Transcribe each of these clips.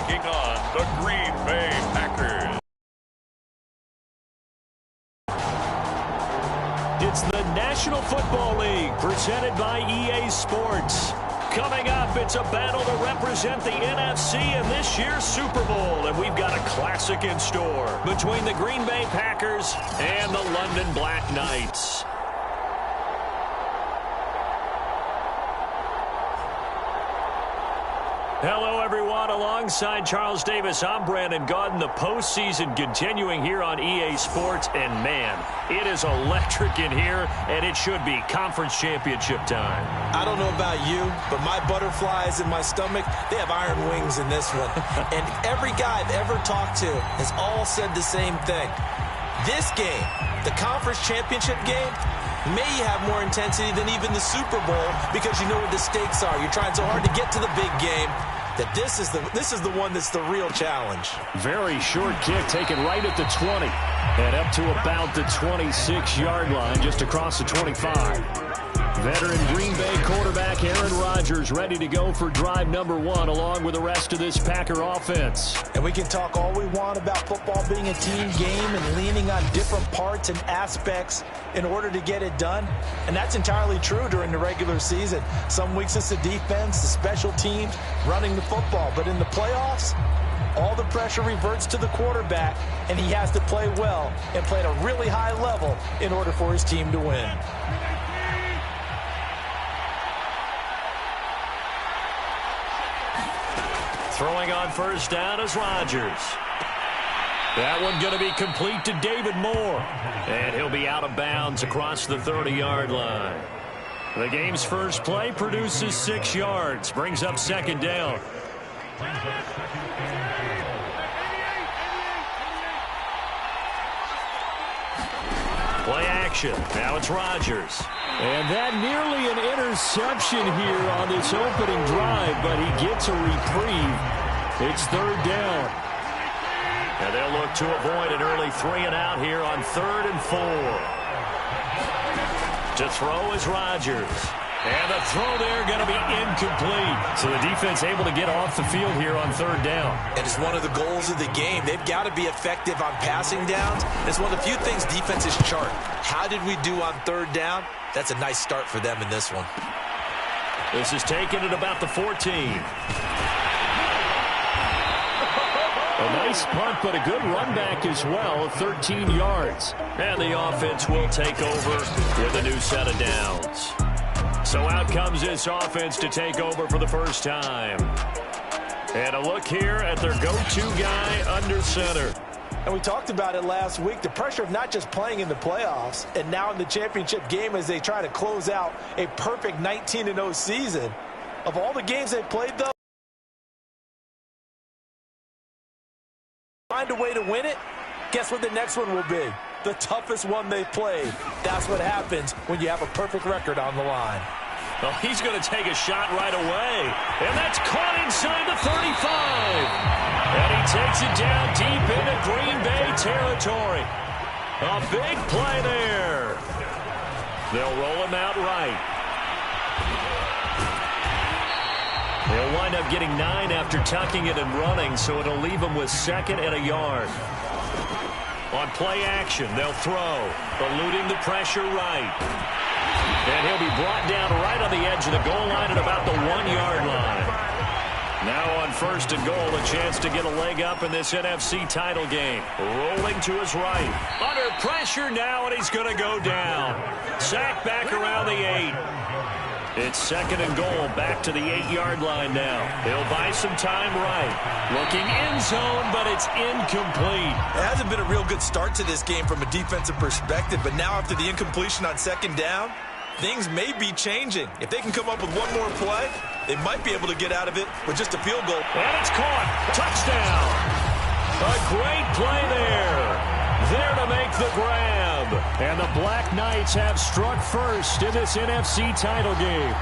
taking on the Green Bay Packers. It's the National Football League presented by EA Sports. Coming up, it's a battle to represent the NFC in this year's Super Bowl, and we've got a classic in store between the Green Bay Packers and the London Black Knights. Hello, everyone. Alongside Charles Davis, I'm Brandon Gaudin. The postseason continuing here on EA Sports. And, man, it is electric in here, and it should be conference championship time. I don't know about you, but my butterflies in my stomach, they have iron wings in this one. And every guy I've ever talked to has all said the same thing. This game, the conference championship game, may have more intensity than even the Super Bowl because you know what the stakes are. You're trying so hard to get to the big game that this is the one that's the real challenge. Very short kick taken right at the 20 and up to about the 26-yard line, just across the 25. Veteran Green Bay quarterback Aaron Rodgers ready to go for drive number 1 along with the rest of this Packer offense. And we can talk all we want about football being a team game and leaning on different parts and aspects in order to get it done. And that's entirely true during the regular season. Some weeks it's the defense, the special teams, running the football. But in the playoffs, all the pressure reverts to the quarterback, and he has to play well and play at a really high level in order for his team to win. Throwing on first down is Rodgers. That one going to be complete to David Moore. And he'll be out of bounds across the 30-yard line. The game's first play produces 6 yards. Brings up second down. Play action. Now it's Rodgers. And that nearly an interception here on this opening drive, but he gets a reprieve. It's third down. And they'll look to avoid an early 3-and-out here on 3rd and 4. To throw is Rodgers. And the throw there going to be incomplete. So the defense able to get off the field here on 3rd down. And it's one of the goals of the game. They've got to be effective on passing downs. It's one of the few things defenses chart. How did we do on 3rd down? That's a nice start for them in this one. This is taken at about the 14. A nice punt, but a good run back as well, 13 yards. And the offense will take over with a new set of downs. So out comes this offense to take over for the first time. And a look here at their go-to guy under center. And we talked about it last week, the pressure of not just playing in the playoffs and now in the championship game as they try to close out a perfect 19-0 season. Of all the games they've played, though, find a way to win it, guess what the next one will be? The toughest one they've played. That's what happens when you have a perfect record on the line. Well, he's going to take a shot right away. And that's caught inside the 35. And he takes it down deep into Green Bay territory. A big play there. They'll roll him out right. They'll wind up getting 9 after tucking it and running, so it'll leave him with 2nd and a yard. On play action, they'll throw, eluding the pressure right. And he'll be brought down right on the edge of the goal line at about the 1-yard line. Now on 1st and goal, a chance to get a leg up in this NFC title game. Rolling to his right. Under pressure now, and he's going to go down. Sacked back around the 8. It's 2nd and goal, back to the 8-yard line now. He'll buy some time right. Looking end zone, but it's incomplete. It hasn't been a real good start to this game from a defensive perspective, but now after the incompletion on 2nd down, things may be changing. If they can come up with one more play, they might be able to get out of it with just a field goal. And it's caught. Touchdown. A great play there. There to make the grab. And the Black Knights have struck first in this NFC title game.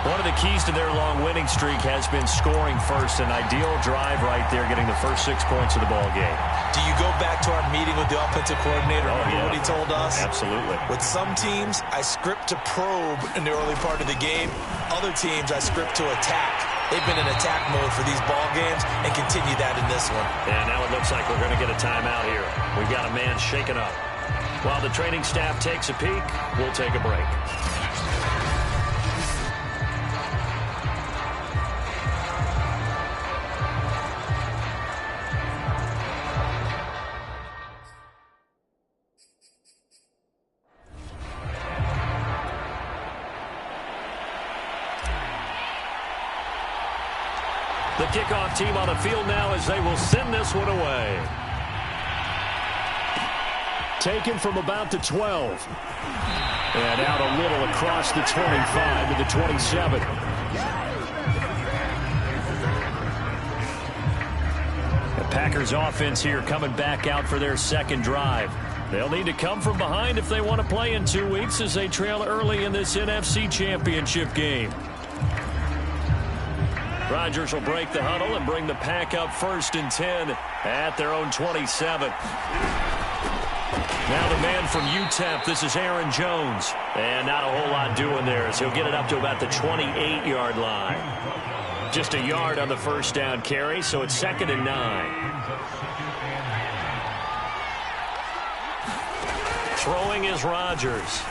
One of the keys to their long winning streak has been scoring first. An ideal drive right there, getting the first 6 points of the ball game. Do you go back to our meeting with the offensive coordinator? Remember what he told us? Absolutely. With some teams, I script to probe in the early part of the game. Other teams, I script to attack. They've been in attack mode for these ball games and continue that in this one. And now it looks like we're going to get a timeout here. We've got a man shaken up. While the training staff takes a peek, we'll take a break. The kickoff team on the field now as they will send this one away. Taken from about the 12. And out a little across the 25 to the 27. The Packers offense here coming back out for their second drive. They'll need to come from behind if they want to play in 2 weeks as they trail early in this NFC Championship game. Rodgers will break the huddle and bring the pack up 1st and 10 at their own 27. Now the man from UTEP, this is Aaron Jones. And not a whole lot doing there as he'll get it up to about the 28-yard line. Just a yard on the first down carry, so it's 2nd and 9. Throwing is Rodgers.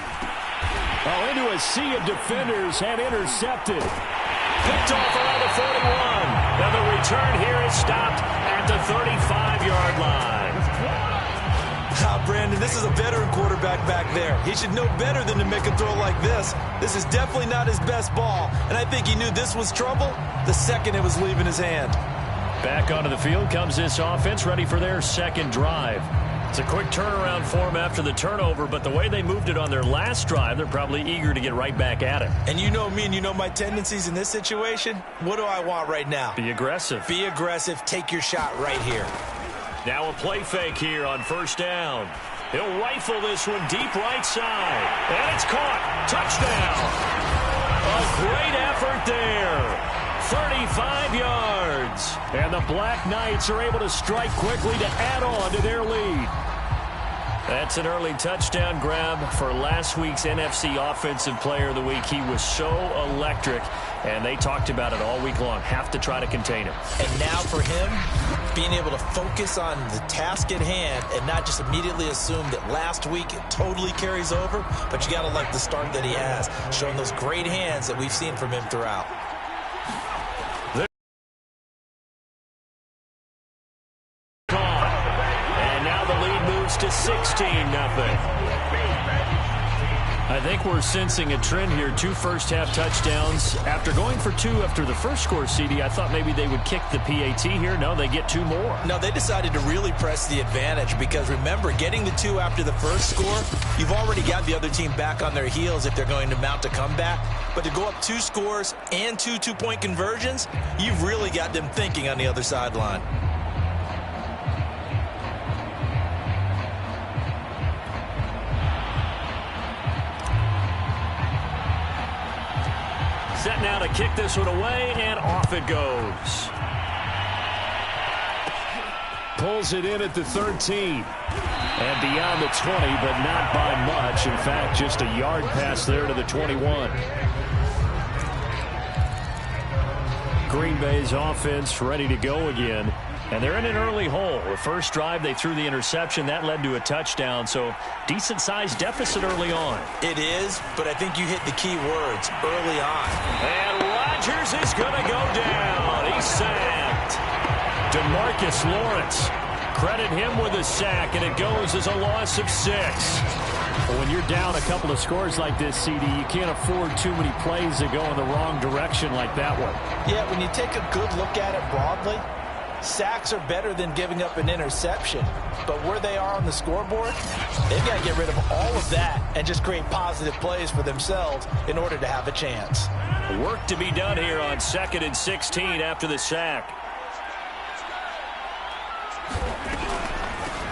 Oh, into a sea of defenders and intercepted. Picked off around the 41. Now the return here is stopped at the 35-yard line. Brandon, this is a veteran quarterback back there. He should know better than to make a throw like this. This is definitely not his best ball, and I think he knew this was trouble the second it was leaving his hand. Back onto the field comes this offense, ready for their second drive. It's a quick turnaround for them after the turnover, but the way they moved it on their last drive, they're probably eager to get right back at it. And you know me and you know my tendencies in this situation. What do I want right now? Be aggressive. Be aggressive. Take your shot right here. Now a play fake here on 1st down. He'll rifle this one deep right side. And it's caught. Touchdown. A great effort there. 35 yards. And the Black Knights are able to strike quickly to add on to their lead. That's an early touchdown grab for last week's NFC Offensive Player of the Week. He was so electric, and they talked about it all week long. Have to try to contain him. And now for him, being able to focus on the task at hand and not just immediately assume that last week it totally carries over, but you got to like the start that he has, showing those great hands that we've seen from him throughout. To 16-0. I think we're sensing a trend here. 2 first-half touchdowns. After going for 2 after the first score, CD, I thought maybe they would kick the PAT here. No, they get 2 more. No, they decided to really press the advantage because, remember, getting the 2 after the first score, you've already got the other team back on their heels if they're going to mount a comeback. But to go up 2 scores and 2 two-point conversions, you've really got them thinking on the other sideline. Set now to kick this one away, and off it goes. Pulls it in at the 13. And beyond the 20, but not by much. In fact, just a yard pass there to the 21. Green Bay's offense ready to go again. And they're in an early hole. The first drive, they threw the interception. That led to a touchdown. So decent-sized deficit early on. It is, but I think you hit the key words early on. And Rodgers is going to go down. He's sacked. DeMarcus Lawrence. Credit him with a sack, and it goes as a loss of 6. Well, when you're down a couple of scores like this, CD, you can't afford too many plays that go in the wrong direction like that one. Yeah, when you take a good look at it broadly, sacks are better than giving up an interception. But where they are on the scoreboard, they've got to get rid of all of that and just create positive plays for themselves in order to have a chance. Work to be done here on 2nd and 16 after the sack.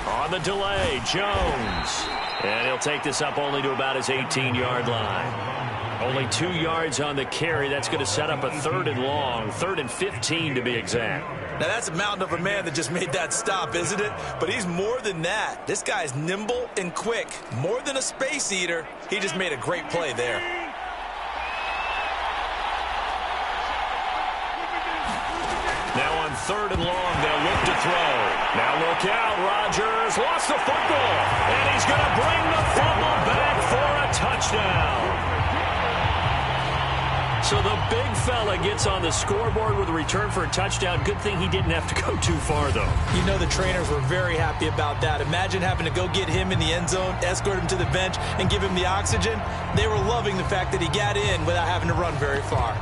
On the delay, Jones. And he'll take this up only to about his 18-yard line. Only 2 yards on the carry. That's going to set up a 3rd and long, 3rd and 15 to be exact. Now, that's a mountain of a man that just made that stop, isn't it? But he's more than that. This guy's nimble and quick. More than a space eater. He just made a great play there. 3rd and long. They'll look to throw. Now look out. Rodgers lost the football. And he's going to bring the fumble back for a touchdown. So the big fella gets on the scoreboard with a return for a touchdown. Good thing he didn't have to go too far, though. You know the trainers were very happy about that. Imagine having to go get him in the end zone, escort him to the bench, and give him the oxygen. They were loving the fact that he got in without having to run very far.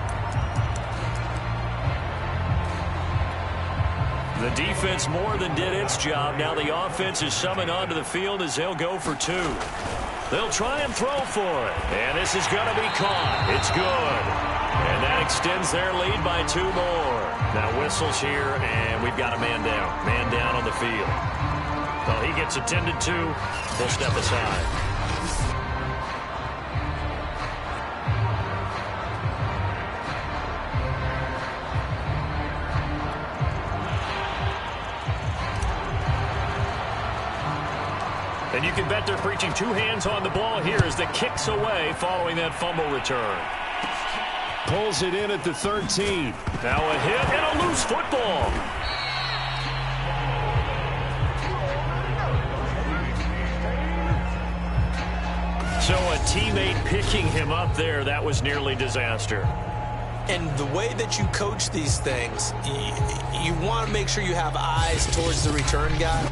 The defense more than did its job. Now the offense is summoned onto the field as they'll go for 2. They'll try and throw for it. And this is going to be caught. It's good. And that extends their lead by 2 more. Now whistles here, and we've got a man down. Man down on the field. Well, he gets attended to. He'll step aside. And you can bet they're preaching 2 hands on the ball here as the kick's away following that fumble return. Pulls it in at the 13. Now a hit and a loose football. So a teammate picking him up there, that was nearly disaster. And the way that you coach these things, you want to make sure you have eyes towards the return guy,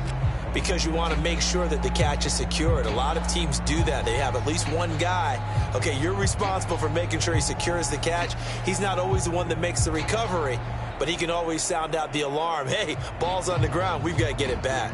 because you want to make sure that the catch is secured. A lot of teams do that. They have at least one guy. Okay, you're responsible for making sure he secures the catch. He's not always the one that makes the recovery, but he can always sound out the alarm. Hey, ball's on the ground. We've got to get it back.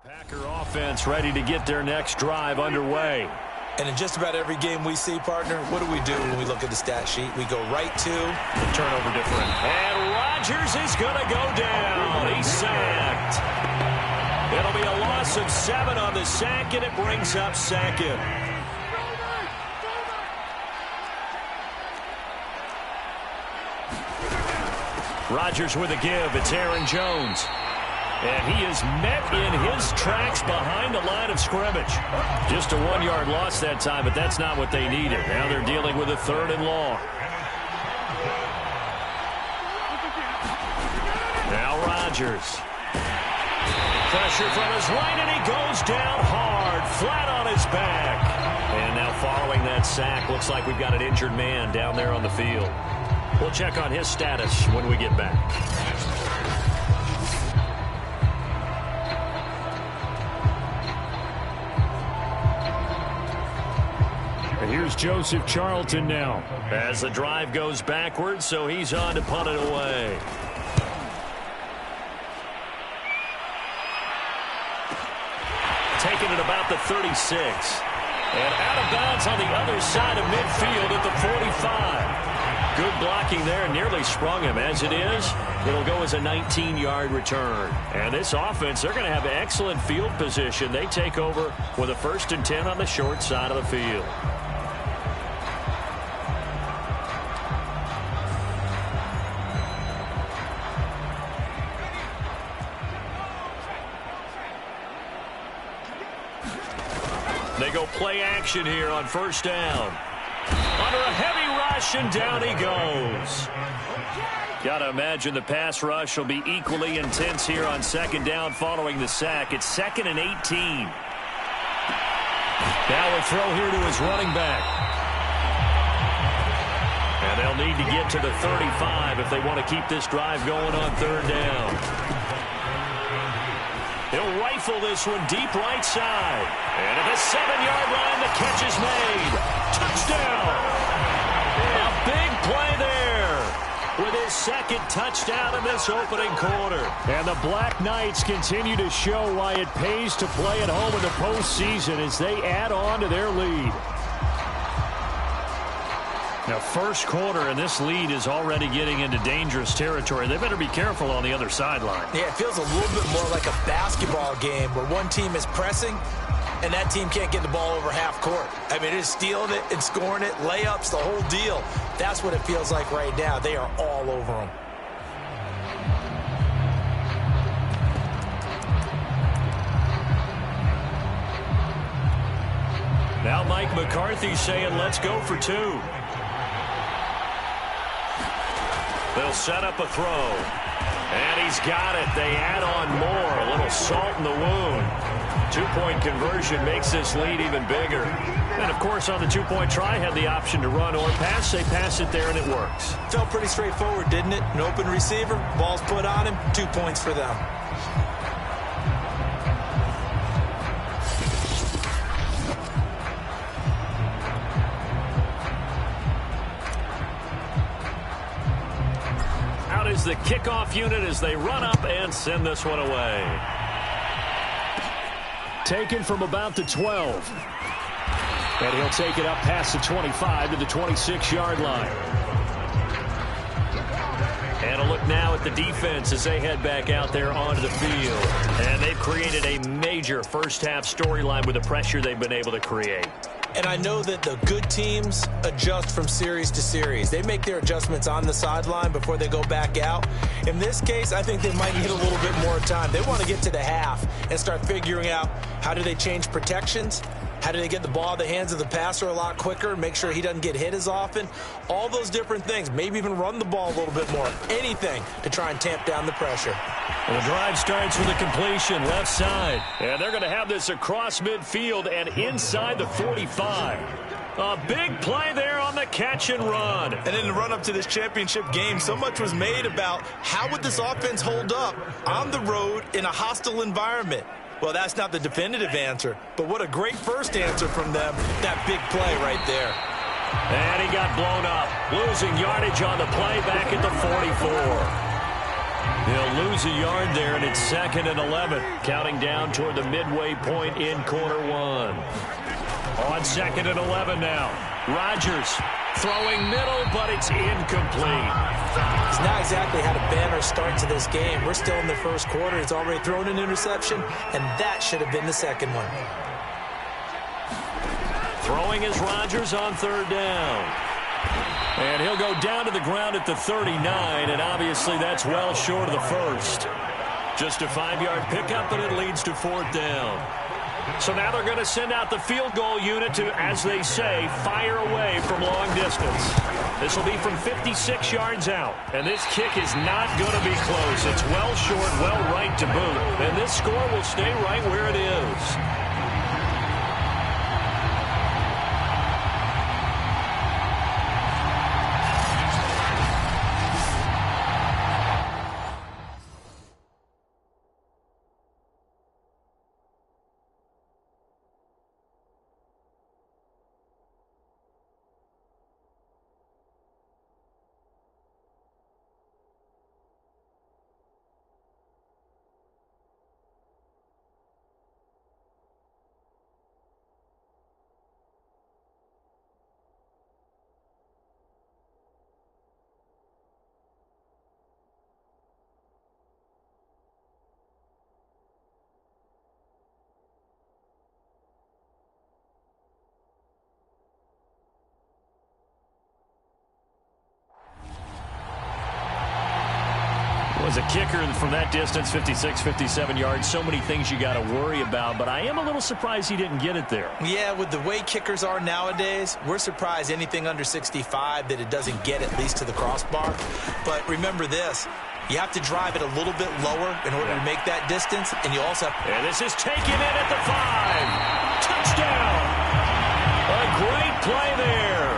Packer offense ready to get their next drive underway. And in just about every game we see, partner, what do we do when we look at the stat sheet? We go right to the turnover difference. And Rodgers is going to go down. He's sacked. It'll be a loss of 7 on the sack, and it brings up 2nd. Rodgers with a give. It's Aaron Jones. And he is met in his tracks behind the line of scrimmage. Just a 1-yard loss that time, but that's not what they needed. Now they're dealing with a 3rd and long. Now Rodgers. Pressure from his right, and he goes down hard, flat on his back. And now following that sack, looks like we've got an injured man down there on the field. We'll check on his status when we get back. And here's Joseph Charlton now. As the drive goes backwards, so he's on to punt it away. Taking it about the 36. And out of bounds on the other side of midfield at the 45. Good blocking there, nearly sprung him. As it is, it'll go as a 19-yard return. And this offense, they're going to have excellent field position. They take over with a 1st and 10 on the short side of the field. They go play action here on 1st down. Under a heavy rush, and down he goes. Got to imagine the pass rush will be equally intense here on 2nd down following the sack. It's 2nd and 18. Now a throw here to his running back. And they'll need to get to the 35 if they want to keep this drive going on 3rd down. He'll rifle this one deep right side. And at the 7-yard line, the catch is made. Touchdown! A big play there with his 2nd touchdown in this opening quarter. And the Black Knights continue to show why it pays to play at home in the postseason as they add on to their lead. Now, 1st quarter, and this lead is already getting into dangerous territory. They better be careful on the other sideline. Yeah, it feels a little bit more like a basketball game where one team is pressing and that team can't get the ball over half court. I mean, it is stealing it and scoring it, layups, the whole deal. That's what it feels like right now. They are all over them. Now Mike McCarthy saying, let's go for 2. They'll set up a throw. And he's got it. They add on more. A little salt in the wound. 2-point conversion makes this lead even bigger. And, of course, on the 2-point try, had the option to run or pass. They pass it there, and it works. Felt pretty straightforward, didn't it? An open receiver, ball's put on him, 2 points for them. Is the kickoff unit as they run up and send this one away. Taken from about the 12. And he'll take it up past the 25 to the 26-yard line. And a look now at the defense as they head back out there onto the field. And they've created a major first-half storyline with the pressure they've been able to create. And I know that the good teams adjust from series to series. They make their adjustments on the sideline before they go back out. In this case, I think they might need a little bit more time. They want to get to the half and start figuring out how do they change protections, how do they get the ball in the hands of the passer a lot quicker and make sure he doesn't get hit as often. All those different things. Maybe even run the ball a little bit more. Anything to try and tamp down the pressure. Well, the drive starts with a completion left side. And they're going to have this across midfield and inside the 45. A big play there on the catch and run. And in the run-up to this championship game, so much was made about how would this offense hold up on the road in a hostile environment. Well, that's not the definitive answer, but what a great first answer from them, that big play right there. And he got blown up, losing yardage on the play back at the 44. He'll lose a yard there, and it's 2nd and 11, counting down toward the midway point in quarter 1. On 2nd and 11 now, Rodgers throwing middle, but it's incomplete. He's not exactly had a banner start to this game. We're still in the 1st quarter. He's already thrown an interception, and that should have been the 2nd one. Throwing is Rodgers on 3rd down. And he'll go down to the ground at the 39, and obviously that's well short of the 1st. Just a 5-yard pickup, and it leads to 4th down. So now they're going to send out the field goal unit to, as they say, fire away from long distance. This will be from 56 yards out. And this kick is not going to be close. It's well short, well right to boot. And this score will stay right where it is. As a kicker from that distance, 56, 57 yards, so many things you got to worry about, but I am a little surprised he didn't get it there. Yeah, with the way kickers are nowadays, we're surprised anything under 65 that it doesn't get at least to the crossbar. But remember this, you have to drive it a little bit lower in order to make that distance, and you also have... And this is taken in at the 5. Touchdown! A great play there.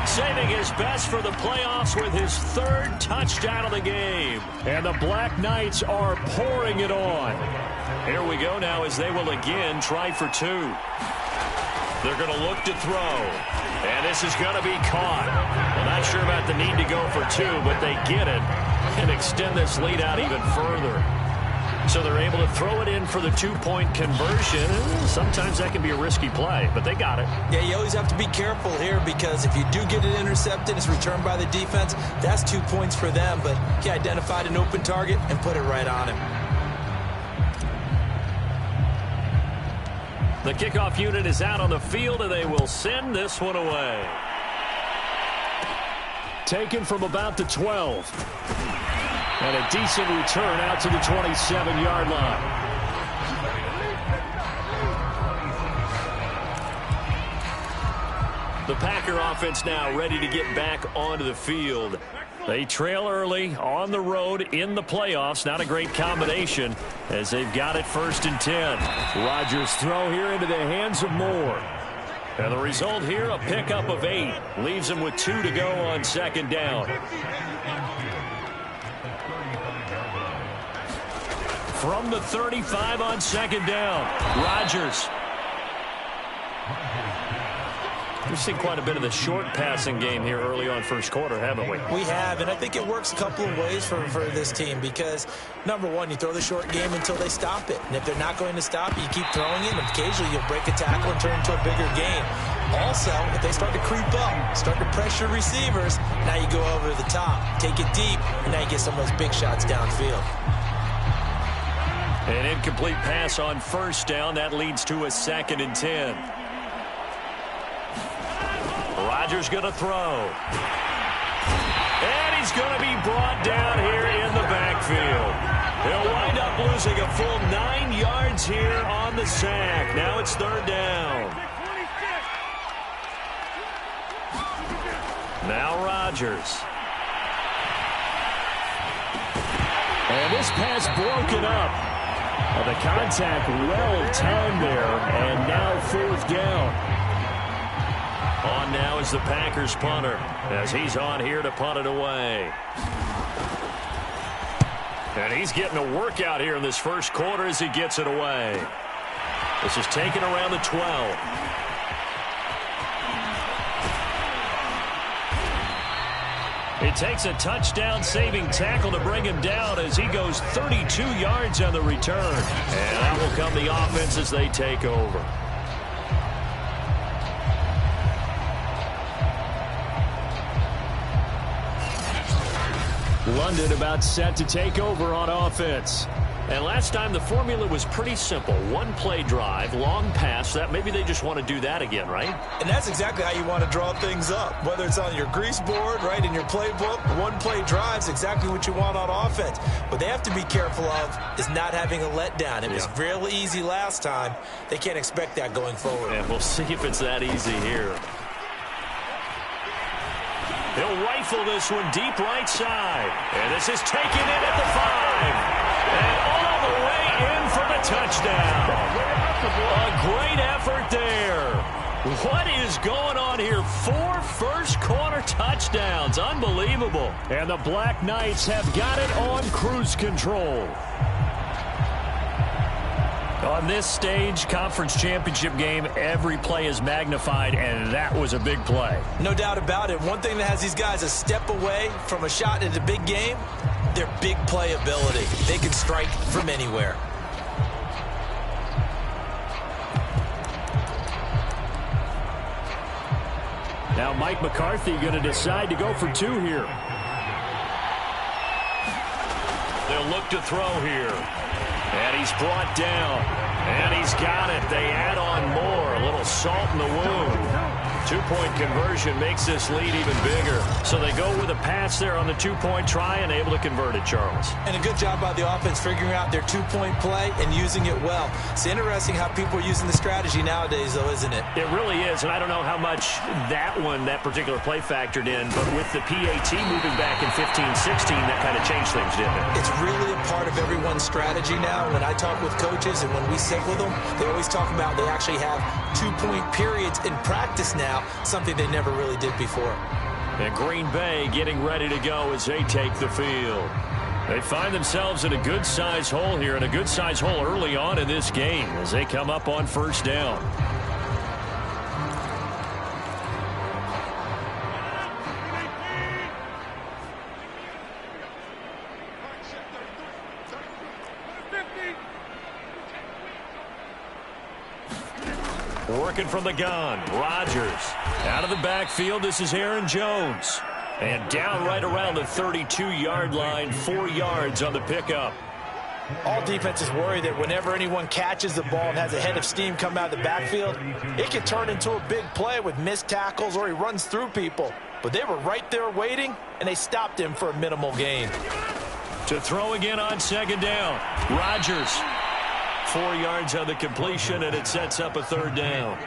Saving his best for the playoffs with his 3rd touchdown of the game. And the Black Knights are pouring it on. Here we go now as they will again try for 2. They're going to look to throw. And this is going to be caught. Well, not sure about the need to go for 2, but they get it and extend this lead out even further. So they're able to throw it in for the 2-point conversion. Sometimes that can be a risky play, but they got it. Yeah, you always have to be careful here because if you do get it intercepted, it's returned by the defense. That's 2 points for them, but he identified an open target and put it right on him. The kickoff unit is out on the field, and they will send this one away. Taken from about the 12. And a decent return out to the 27-yard line. The Packer offense now ready to get back onto the field. They trail early on the road in the playoffs. Not a great combination as they've got it 1st and 10. Rodgers' throw here into the hands of Moore. And the result here, a pickup of 8. Leaves them with 2 to go on 2nd down. From the 35 on 2nd down, Rodgers. We've seen quite a bit of the short passing game here early on 1st quarter, haven't we? We have, and I think it works a couple of ways for this team because, number one, you throw the short game until they stop it. And if they're not going to stop it, you keep throwing it, and occasionally you'll break a tackle and turn it into a bigger game. Also, if they start to creep up, start to pressure receivers, now you go over the top, take it deep, and now you get some of those big shots downfield. An incomplete pass on 1st down. That leads to a 2nd and 10. Rodgers going to throw. And he's going to be brought down here in the backfield. He'll wind up losing a full 9 yards here on the sack. Now it's 3rd down. Now Rodgers. And this pass broken up. The contact well timed there, and now 4th down. On now is the Packers punter as he's on here to punt it away. And he's getting a workout here in this 1st quarter as he gets it away. This is taken around the 12. It takes a touchdown-saving tackle to bring him down as he goes 32 yards on the return. And that will come the offense as they take over. London about set to take over on offense. And last time the formula was pretty simple. One play drive, long pass. That maybe they just want to do that again, right? And that's exactly how you want to draw things up. Whether it's on your grease board, right, in your playbook, one play drive's exactly what you want on offense. What they have to be careful of is not having a letdown. It was real easy last time. They can't expect that going forward. And we'll see if it's that easy here. He'll rifle this one deep right side. And this is taken in at the 5. And all the way in for the touchdown. A great effort there. What is going on here? 4 first-quarter touchdowns. Unbelievable. And the Black Knights have got it on cruise control. On this stage, conference championship game, every play is magnified, and that was a big play. No doubt about it. One thing that has these guys a step away from a shot in the big game, their big play ability. They can strike from anywhere. Now Mike McCarthy going to decide to go for 2 here. They'll look to throw here. And he's brought down. And he's got it. They add on more. A little salt in the wound. 2-point conversion makes this lead even bigger. So they go with a pass there on the 2-point try and able to convert it, Charles. And a good job by the offense figuring out their 2-point play and using it well. It's interesting how people are using the strategy nowadays, though, isn't it? It really is, and I don't know how much that particular play factored in, but with the PAT moving back in 15-16, that kind of changed things, didn't it? It's really a part of everyone's strategy now. When I talk with coaches and when we sit with them, they always talk about they actually have 2-point periods in practice now, something they never really did before. And Green Bay getting ready to go as they take the field. They find themselves in a good-sized hole here, and a good-sized hole early on in this game as they come up on first down. Working from the gun, Rodgers. Out of the backfield, this is Aaron Jones. And down right around the 32-yard line, 4 yards on the pickup. All defenses worry that whenever anyone catches the ball and has a head of steam come out of the backfield, it can turn into a big play with missed tackles or he runs through people. But they were right there waiting, and they stopped him for a minimal gain. To throw again on second down, Rodgers. 4 yards on the completion, and it sets up a third down.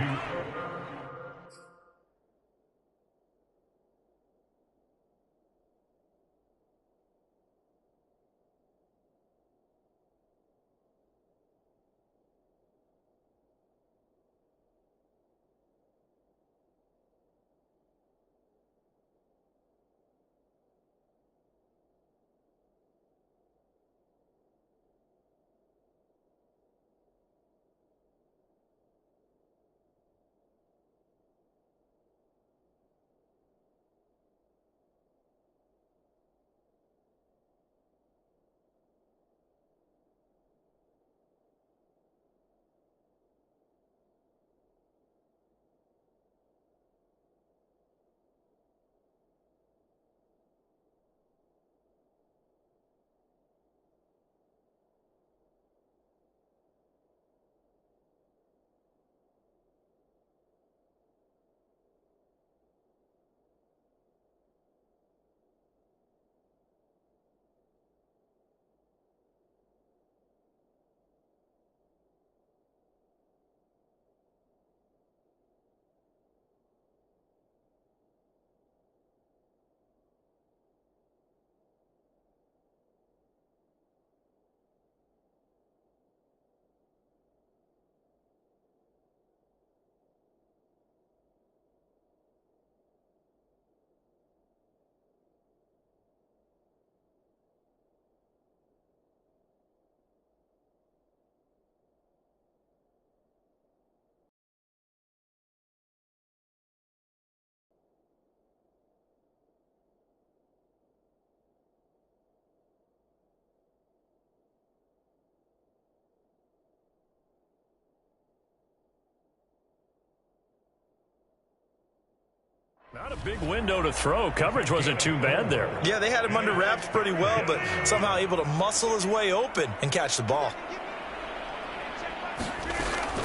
Not a big window to throw. Coverage wasn't too bad there. Yeah, they had him under wraps pretty well, but somehow able to muscle his way open and catch the ball.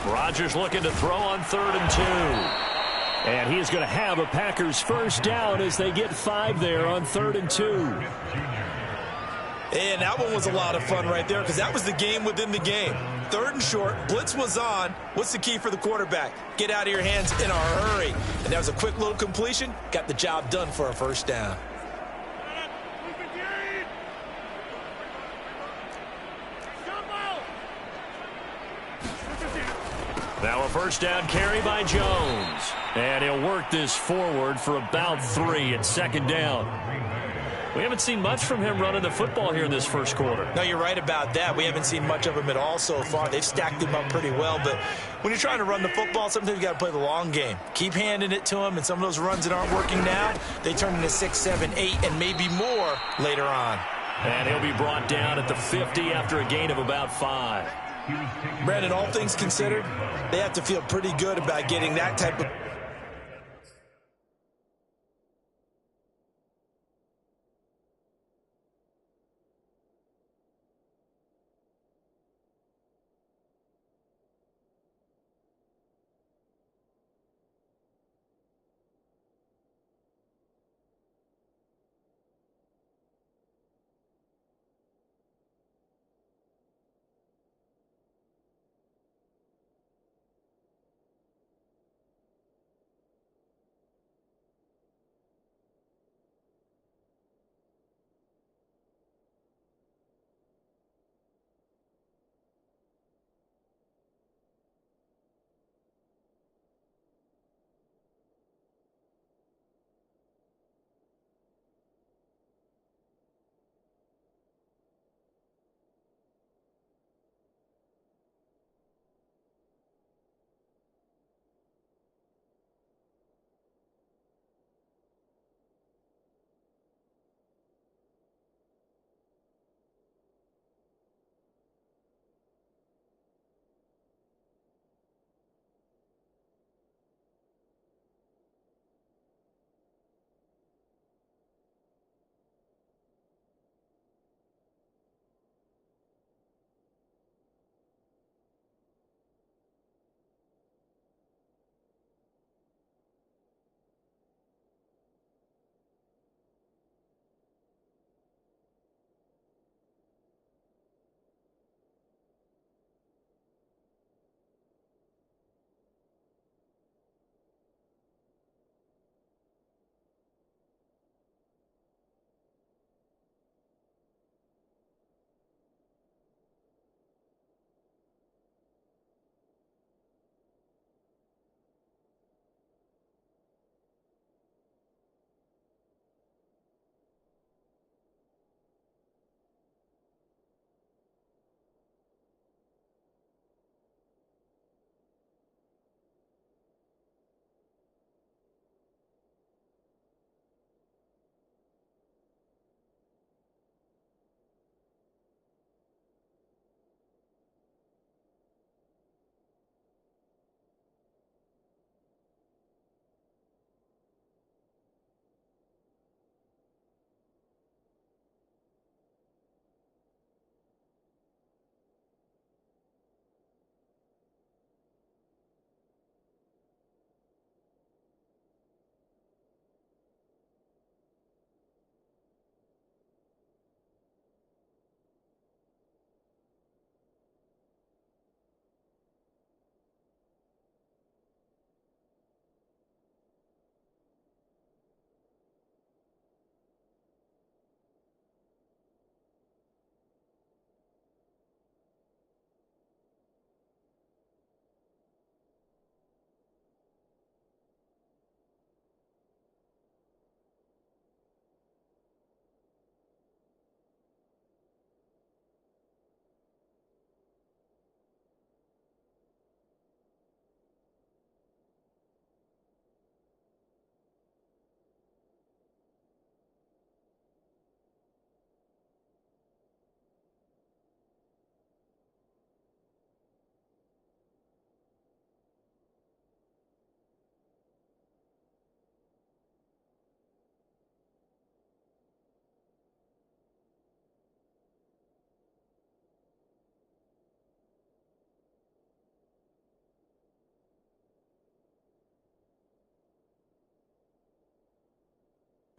Rodgers looking to throw on 3rd and 2. And he is going to have a Packers first down as they get 5 there on 3rd and 2. And that one was a lot of fun right there because that was the game within the game. 3rd and short, blitz was on. What's the key for the quarterback? Get out of your hands in a hurry. And that was a quick little completion. Got the job done for a first down. Now a first down carry by Jones. And he'll work this forward for about 3 at 2nd down. We haven't seen much from him running the football here in this first quarter. No, you're right about that. We haven't seen much of him at all so far. They've stacked him up pretty well. But when you're trying to run the football, sometimes you got to play the long game. Keep handing it to him, and some of those runs that aren't working now, they turn into 6, 7, 8, and maybe more later on. And he'll be brought down at the 50 after a gain of about 5. Brandon, all things considered, they have to feel pretty good about getting that type of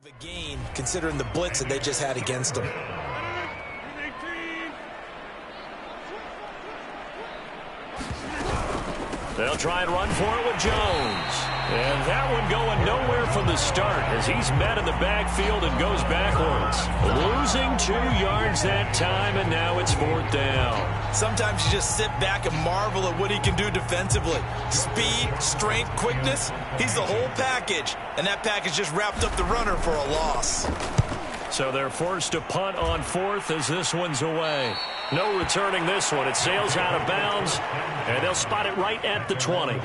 The gain, considering the blitz that they just had against them. They'll try and run for it with Jones. And that one going nowhere from the start as he's met in the backfield and goes backwards. Losing 2 yards that time, and now it's 4th down. Sometimes you just sit back and marvel at what he can do defensively. Speed, strength, quickness, he's the whole package. And that package just wrapped up the runner for a loss. So they're forced to punt on 4th as this one's away. No returning this one. It sails out of bounds, and they'll spot it right at the 20.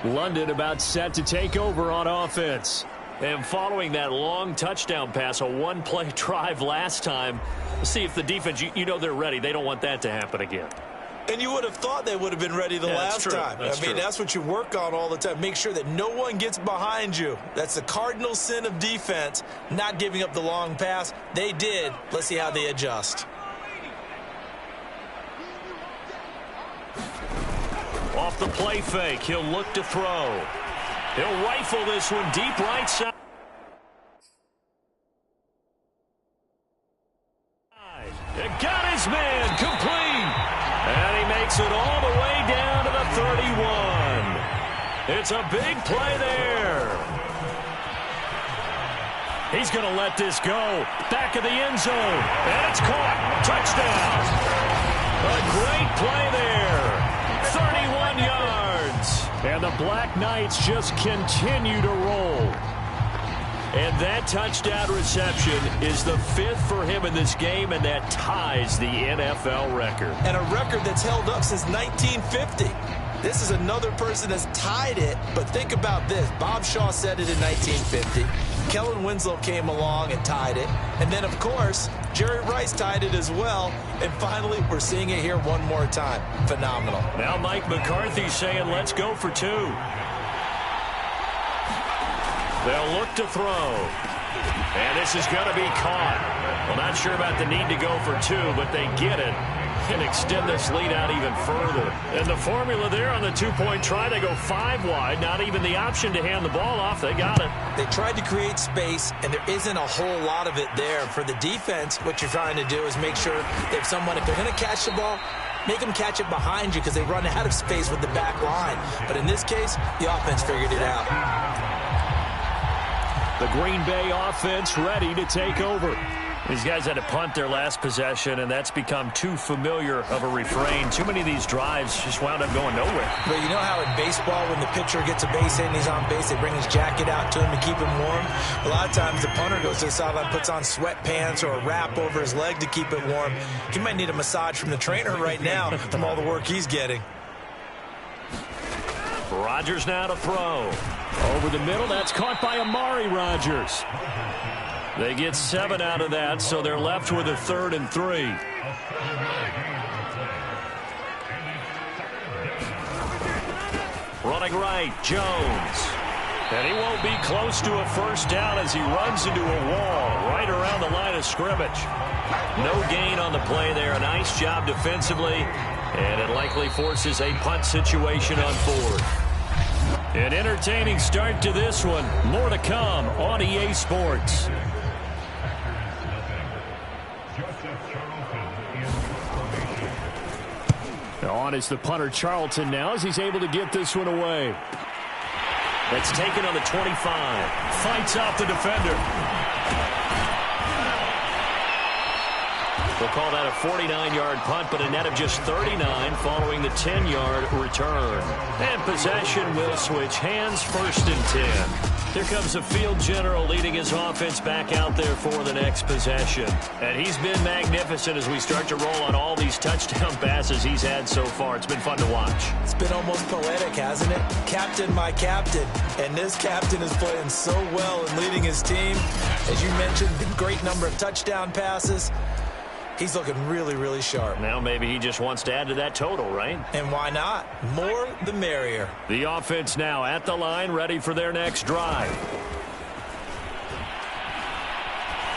London about set to take over on offense. And following that long touchdown pass, a one-play drive last time, let's see if the defense, you know they're ready. They don't want that to happen again. And you would have thought they would have been ready the last time. That's what you work on all the time. Make sure that no one gets behind you. That's the cardinal sin of defense, not giving up the long pass. They did. Let's see how they adjust. Off the play fake, he'll look to throw. He'll rifle this one deep right side. It got his man complete. And he makes it all the way down to the 31. It's a big play there. He's going to let this go. Back of the end zone. And it's caught. Touchdown. A great play there. 31 yards. And the Black Knights just continue to roll. And that touchdown reception is the 5th for him in this game, and that ties the NFL record. And a record that's held up since 1950. This is another person that's tied it, but think about this. Bob Shaw said it in 1950. Kellen Winslow came along and tied it. And then, of course, Jerry Rice tied it as well. And finally, we're seeing it here one more time. Phenomenal. Now Mike McCarthy saying, let's go for 2. They'll look to throw. And this is going to be caught. Well, not sure about the need to go for 2, but they get it and extend this lead out even further. And the formula there on the 2-point try, they go 5 wide. Not even the option to hand the ball off. They got it. They tried to create space, and there isn't a whole lot of it there. For the defense, what you're trying to do is make sure that someone, if they're going to catch the ball, make them catch it behind you because they run out of space with the back line. But in this case, the offense figured it out. The Green Bay offense ready to take over. These guys had to punt their last possession, and that's become too familiar of a refrain. Too many of these drives just wound up going nowhere. But you know how in baseball, when the pitcher gets a base hit and he's on base, they bring his jacket out to him to keep him warm? A lot of times the punter goes to the sideline, puts on sweatpants or a wrap over his leg to keep it warm. He might need a massage from the trainer right now from all the work he's getting. Rodgers now to throw. Over the middle, that's caught by Amari Rodgers. They get 7 out of that, so they're left with a 3rd and 3. Running right, Jones. And he won't be close to a first down as he runs into a wall right around the line of scrimmage. No gain on the play there. A nice job defensively, and it likely forces a punt situation on 4th. An entertaining start to this one. More to come on EA Sports. On is the punter Charlton now as he's able to get this one away. That's taken on the 25. Fights off the defender. They'll call that a 49-yard punt, but a net of just 39 following the 10-yard return. And possession will switch hands, 1st and 10. Here comes the field general leading his offense back out there for the next possession. And he's been magnificent as we start to roll on all these touchdown passes he's had so far. It's been fun to watch. It's been almost poetic, hasn't it? Captain, my captain. And this captain is playing so well and leading his team. As you mentioned, the great number of touchdown passes. He's looking really, really sharp. Now maybe he just wants to add to that total, right? And why not? More the merrier. The offense now at the line, ready for their next drive.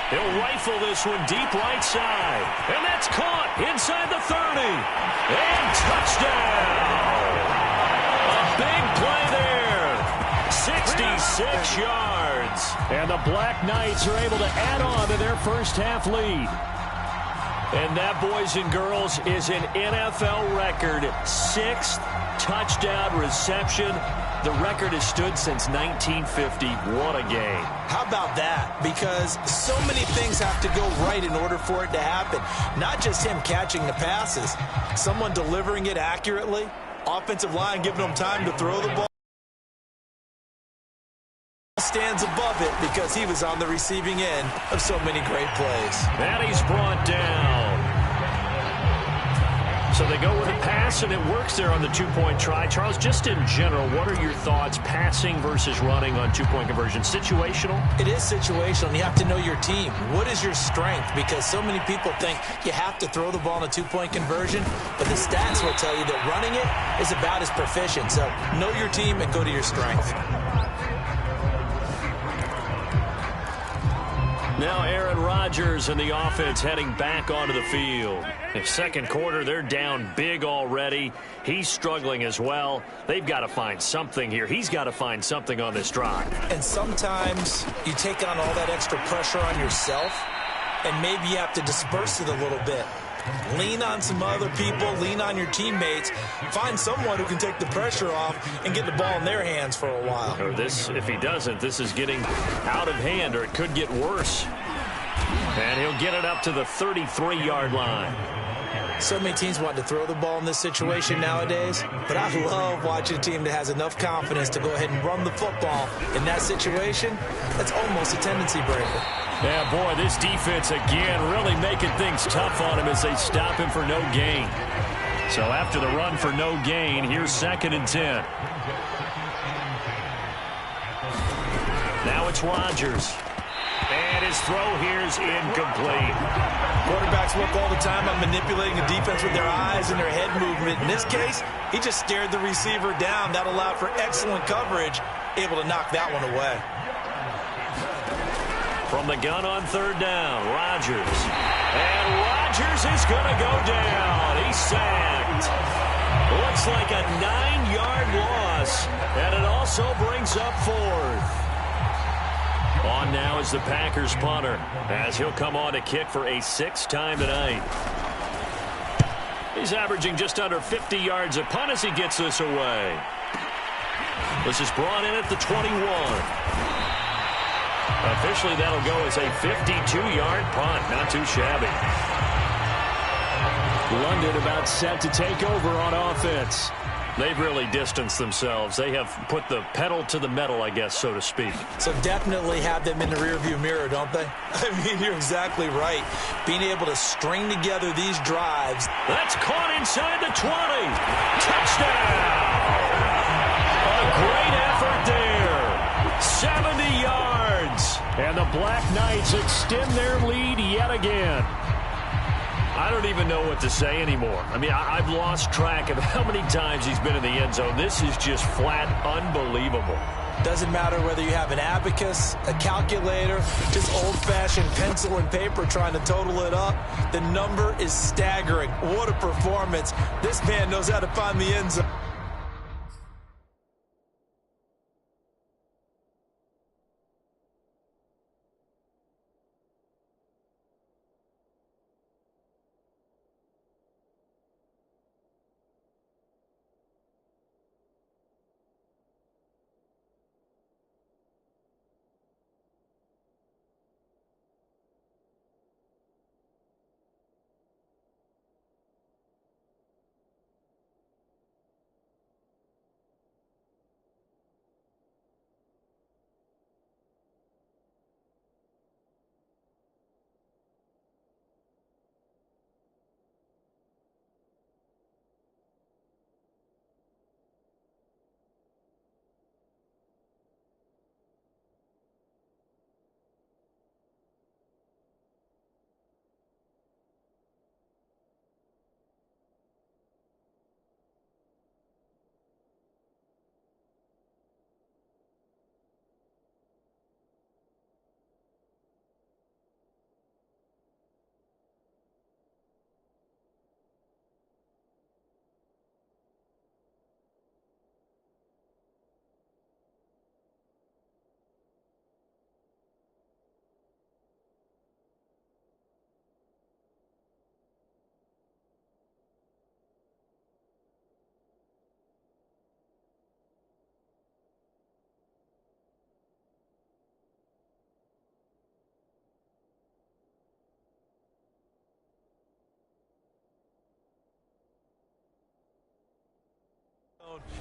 He'll rifle this one deep right side. And that's caught inside the 30. And touchdown! A big play there. 66 yards. yards. And the Black Knights are able to add on to their first half lead. And that, boys and girls, is an NFL record 6th touchdown reception. The record has stood since 1950. What a game. How about that? Because so many things have to go right in order for it to happen. Not just him catching the passes, someone delivering it accurately, offensive line giving him time to throw the ball. Stands above it because he was on the receiving end of so many great plays. And he's brought down. So they go with a pass, and it works there on the two-point try. Charles, just in general, what are your thoughts passing versus running on two-point conversion? Situational? It is situational, and you have to know your team. What is your strength? Because so many people think you have to throw the ball in a two-point conversion, but the stats will tell you that running it is about as proficient. So know your team and go to your strength. Now Aaron Rodgers and the offense heading back onto the field. In second quarter, they're down big already. He's struggling as well. They've got to find something here. He's got to find something on this drive. And sometimes you take on all that extra pressure on yourself, and maybe you have to disperse it a little bit. Lean on some other people, lean on your teammates, find someone who can take the pressure off and get the ball in their hands for a while. Or this, if he doesn't, this is getting out of hand, or it could get worse. And he'll get it up to the 33-yard line. So many teams want to throw the ball in this situation nowadays, but I love watching a team that has enough confidence to go ahead and run the football. In that situation, that's almost a tendency breaker. Yeah, boy, this defense again really making things tough on him as they stop him for no gain. So after the run for no gain, here's 2nd and 10. Now it's Rodgers. And his throw here is incomplete. Quarterbacks work all the time on manipulating the defense with their eyes and their head movement. In this case, he just stared the receiver down. That allowed for excellent coverage, able to knock that one away. From the gun on 3rd down, Rodgers. And Rodgers is going to go down. He's sacked. Looks like a 9-yard loss, and it also brings up 4th. On now is the Packers punter, as he'll come on to kick for a 6th time tonight. He's averaging just under 50 yards a punt as he gets this away. This is brought in at the 21. Officially, that'll go as a 52-yard punt. Not too shabby. London about set to take over on offense. They've really distanced themselves. They have put the pedal to the metal, I guess, so to speak. So definitely have them in the rearview mirror, don't they? I mean, you're exactly right. Being able to string together these drives. That's caught inside the 20. Touchdown! A great effort there. 70 yards. And the Black Knights extend their lead yet again. I don't even know what to say anymore. I mean, I've lost track of how many times he's been in the end zone. This is just flat unbelievable. Doesn't matter whether you have an abacus, a calculator, just old-fashioned pencil and paper trying to total it up. The number is staggering. What a performance. This man knows how to find the end zone.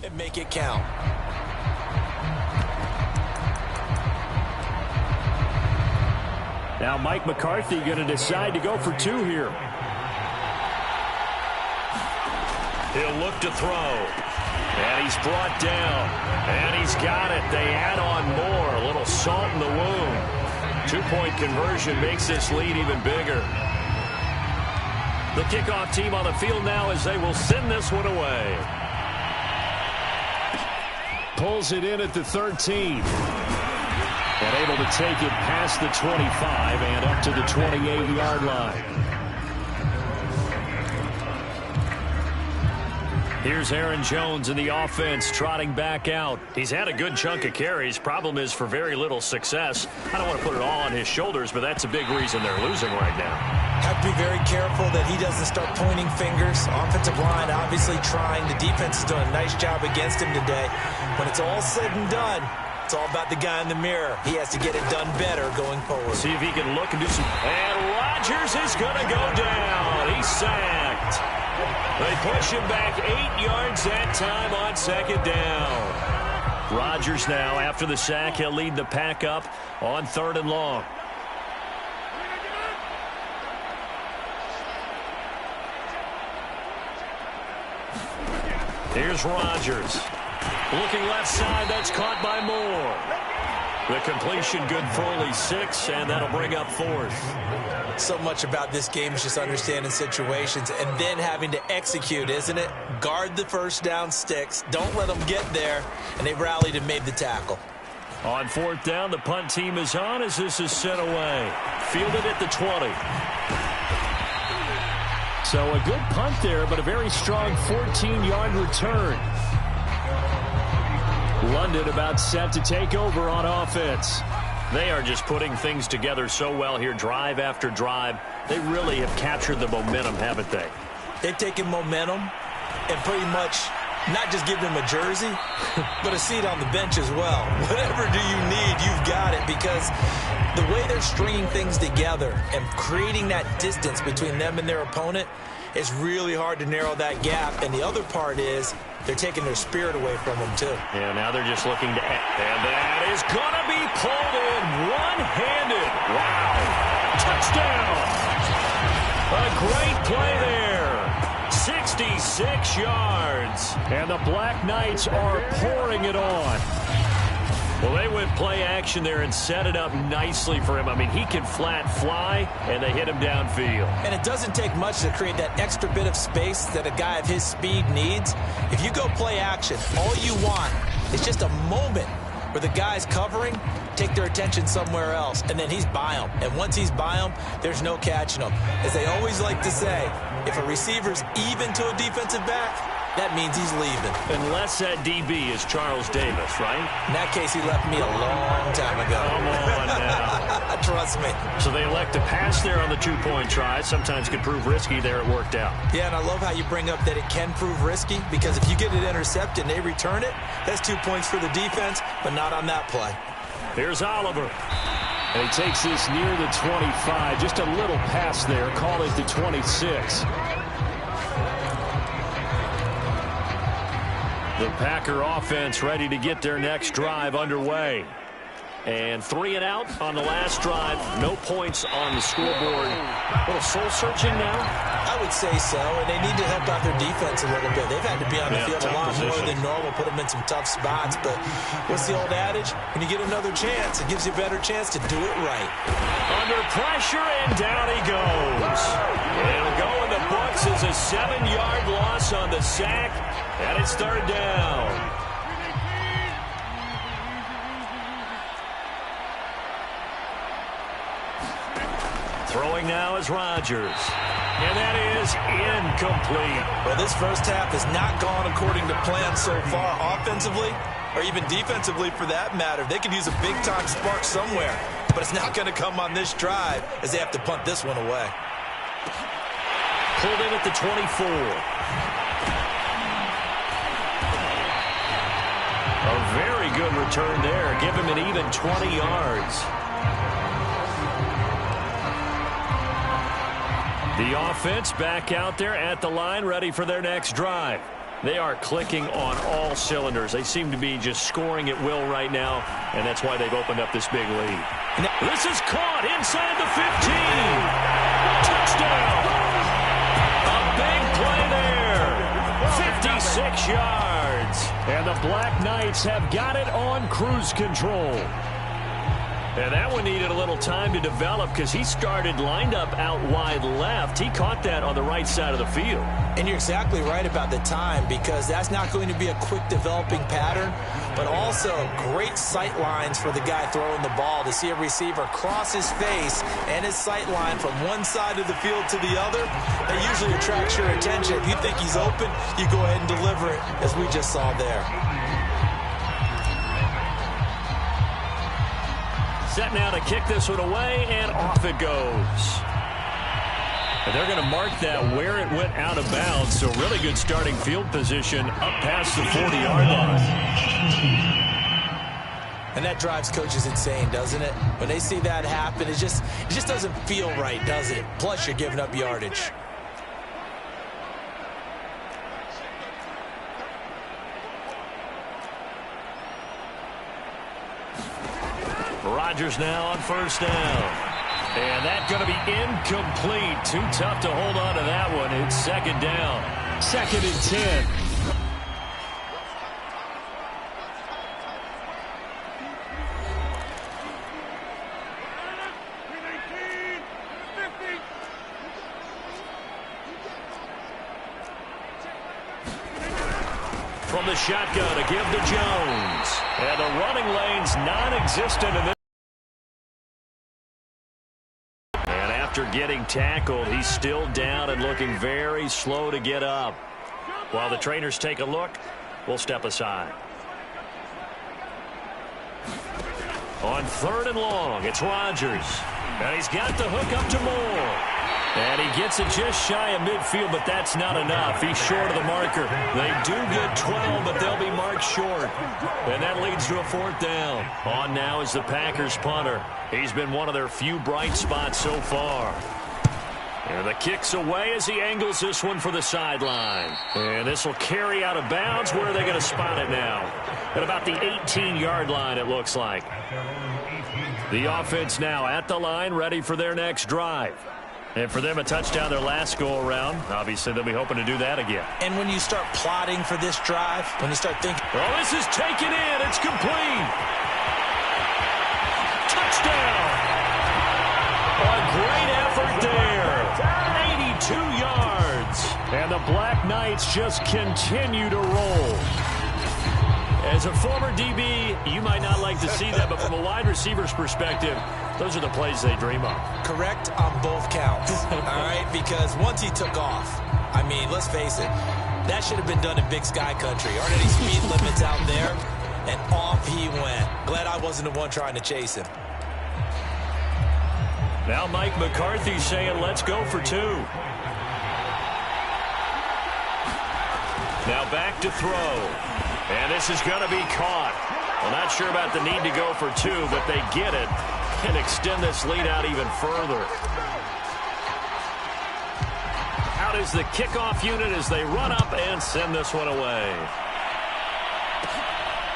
And make it count. Now Mike McCarthy going to decide to go for two here. He'll look to throw. And he's brought down. And he's got it. They add on more. A little salt in the wound. 2-point conversion makes this lead even bigger. The kickoff team on the field now as they will send this one away. Pulls it in at the 13. And able to take it past the 25 and up to the 28-yard line. Here's Aaron Jones in the offense trotting back out. He's had a good chunk of carries. Problem is for very little success. I don't want to put it all on his shoulders, but that's a big reason they're losing right now. Have to be very careful that he doesn't start pointing fingers. Offensive line obviously trying. The defense is doing a nice job against him today. When it's all said and done, it's all about the guy in the mirror. He has to get it done better going forward. See if he can look and do some. And Rodgers is going to go down. He's sacked. They push him back 8 yards that time on second down. Rodgers now, after the sack, he'll lead the pack up on 3rd and long. Here's Rodgers. Looking left side, that's caught by Moore. The completion good for only 6, and that'll bring up 4th. So much about this game is just understanding situations and then having to execute, isn't it? Guard the first down sticks. Don't let them get there. And they rallied and made the tackle. On 4th down, the punt team is on as this is sent away. Fielded at the 20. So a good punt there, but a very strong 14-yard return. London about set to take over on offense. They are just putting things together so well here, drive after drive. They really have captured the momentum, haven't they? They've taken momentum and pretty much not just give them a jersey, but a seat on the bench as well. Whatever do you need, you've got it, because the way they're stringing things together and creating that distance between them and their opponent, it's really hard to narrow that gap. And the other part is they're taking their spirit away from them, too. Yeah, now they're just looking to... And that is going to be pulled in one-handed. Wow. Touchdown. A great play there. 66 yards. And the Black Knights are pouring it on. Well, they went play action there and set it up nicely for him. I mean, he can flat fly, and they hit him downfield. And it doesn't take much to create that extra bit of space that a guy of his speed needs. If you go play action, all you want is just a moment where the guy's covering, take their attention somewhere else, and then he's by him. And once he's by him, there's no catching him. As they always like to say, if a receiver's even to a defensive back, that means he's leaving. Unless that DB is Charles Davis, right? In that case, he left me a long time ago. Come on now. Trust me. So they elect to pass there on the 2-point try. Sometimes could prove risky. There it worked out. Yeah, and I love how you bring up that it can prove risky, because if you get it intercepted and they return it, that's 2 points for the defense, but not on that play. Here's Oliver. And he takes this near the 25. Just a little pass there. Call it the 26. The Packer offense ready to get their next drive underway. And 3 and out on the last drive. No points on the scoreboard. A little soul-searching now? I would say so, and they need to help out their defense a little bit. They've had to be on the field a lot more than normal, put them in some tough spots. But what's the old adage? When you get another chance, it gives you a better chance to do it right. Under pressure, and down he goes. It'll go in the books as a 7-yard loss on the sack, and it's 3rd down. Throwing now is Rodgers. And that is incomplete. Well, this first half has not gone according to plan so far offensively, or even defensively for that matter. They could use a big-time spark somewhere, but it's not going to come on this drive as they have to punt this one away. Pulled in at the 24. A very good return there. Give him an even 20 yards. The offense back out there at the line, ready for their next drive. They are clicking on all cylinders. They seem to be just scoring at will right now, and that's why they've opened up this big lead. This is caught inside the 15. Touchdown. A big play there. 56 yards. And the Black Knights have got it on cruise control. And that one needed a little time to develop because he started lined up out wide left. He caught that on the right side of the field. And you're exactly right about the time, because that's not going to be a quick developing pattern, but also great sight lines for the guy throwing the ball to see a receiver cross his face and his sight line from one side of the field to the other. That usually attracts your attention. If you think he's open, you go ahead and deliver it, as we just saw there. Set now to kick this one away, and off it goes. And they're going to mark that where it went out of bounds, so really good starting field position up past the 40-yard line. And that drives coaches insane, doesn't it? When they see that happen, it just doesn't feel right, does it? Plus, you're giving up yardage. Rodgers now on first down. And that's going to be incomplete. Too tough to hold on to that one. It's second down. 2nd and 10. From the shotgun to give to Jones. And the running lane's non-existent in this. After getting tackled, he's still down and looking very slow to get up. While the trainers take a look, we'll step aside. On 3rd and long, it's Rodgers. And he's got the hook up to Moore. And he gets it just shy of midfield, but that's not enough. He's short of the marker. They do get 12, but they'll be marked short. And that leads to a 4th down. On now is the Packers punter. He's been one of their few bright spots so far. And the kick's away as he angles this one for the sideline. And this will carry out of bounds. Where are they going to spot it now? At about the 18-yard line, it looks like. The offense now at the line, ready for their next drive. And for them, a touchdown their last go-around. Obviously, they'll be hoping to do that again. And when you start plotting for this drive, when you start thinking, oh, this is taken in. It's complete. Touchdown. A great effort there. 82 yards. And the Black Knights just continue to roll. As a former DB, you might not like to see that, but from a wide receiver's perspective, those are the plays they dream of. Correct on both counts, all right? Because once he took off, I mean, let's face it, that should have been done in Big Sky Country. Aren't any speed limits out there? And off he went. Glad I wasn't the one trying to chase him. Now Mike McCarthy saying, let's go for 2. Now back to throw. And this is going to be caught. Well, not sure about the need to go for 2, but they get it and extend this lead out even further. Out is the kickoff unit as they run up and send this one away.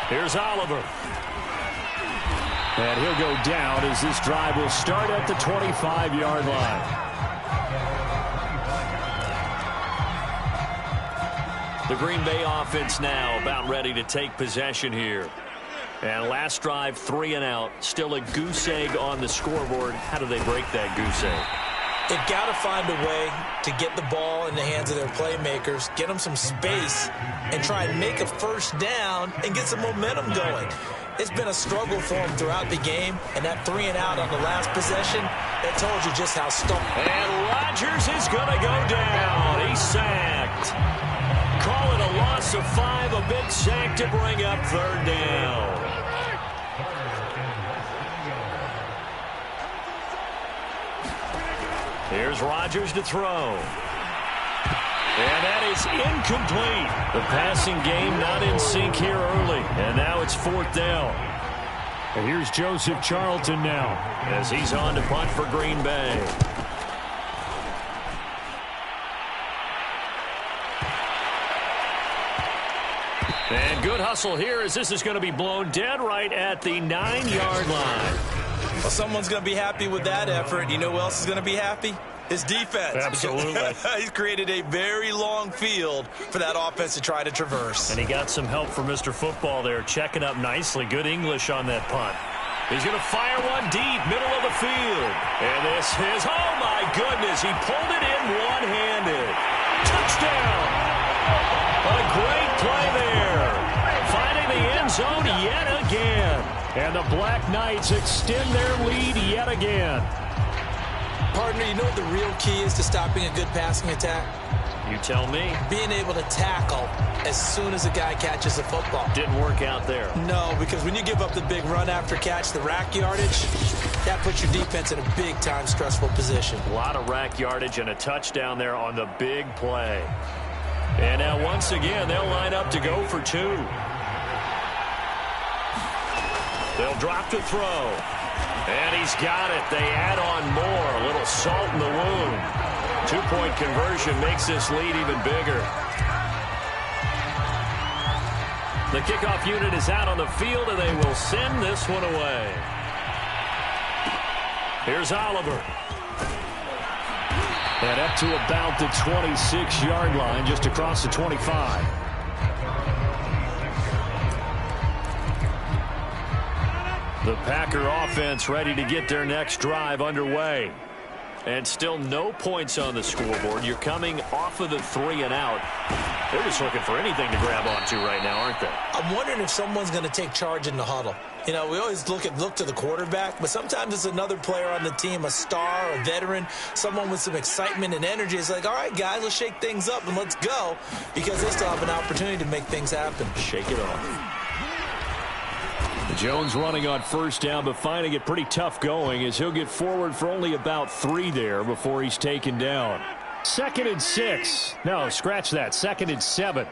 Here's Oliver. And he'll go down as this drive will start at the 25-yard line. The Green Bay offense now about ready to take possession here. And last drive, 3 and out. Still a goose egg on the scoreboard. How do they break that goose egg? They've got to find a way to get the ball in the hands of their playmakers, get them some space, and try and make a first down and get some momentum going. It's been a struggle for them throughout the game, and that 3 and out on the last possession, that told you just how stumped. And Rodgers is going to go down. He's sacked. Call it a loss of 5, a big sack to bring up 3rd down. Here's Rodgers to throw. And that is incomplete. The passing game not in sync here early. And now it's 4th down. And here's Joseph Charlton now as he's on to punt for Green Bay. And good hustle here as this is going to be blown dead right at the 9-yard line. Well, someone's going to be happy with that effort. You know who else is going to be happy? His defense. Absolutely. He's created a very long field for that offense to try to traverse. And he got some help from Mr. Football there, checking up nicely. Good English on that punt. He's going to fire one deep, middle of the field. And this is, oh my goodness, he pulled it in one-handed. Touchdown! A great play there. Finding the end zone yet again. And the Black Knights extend their lead yet again. Partner, you know what the real key is to stopping a good passing attack? You tell me. Being able to tackle as soon as a guy catches the football. Didn't work out there. No, because when you give up the big run after catch, the rack yardage, that puts your defense in a big-time stressful position. A lot of rack yardage and a touchdown there on the big play. And now once again, they'll line up to go for 2. They'll drop to throw. And he's got it. They add on more. A little salt in the wound. 2-point conversion makes this lead even bigger. The kickoff unit is out on the field, and they will send this one away. Here's Oliver. And up to about the 26-yard line, just across the 25. The Packer offense ready to get their next drive underway. And still no points on the scoreboard. You're coming off of the 3 and out. They're just looking for anything to grab onto right now, aren't they? I'm wondering if someone's going to take charge in the huddle. You know, we always look to the quarterback, but sometimes it's another player on the team, a star, a veteran, someone with some excitement and energy. It's like, all right, guys, let's shake things up and let's go, because they still have an opportunity to make things happen. Shake it off. Jones running on first down, but finding it pretty tough going as he'll get forward for only about 3 there before he's taken down. 2nd and 6. No, scratch that. 2nd and 7.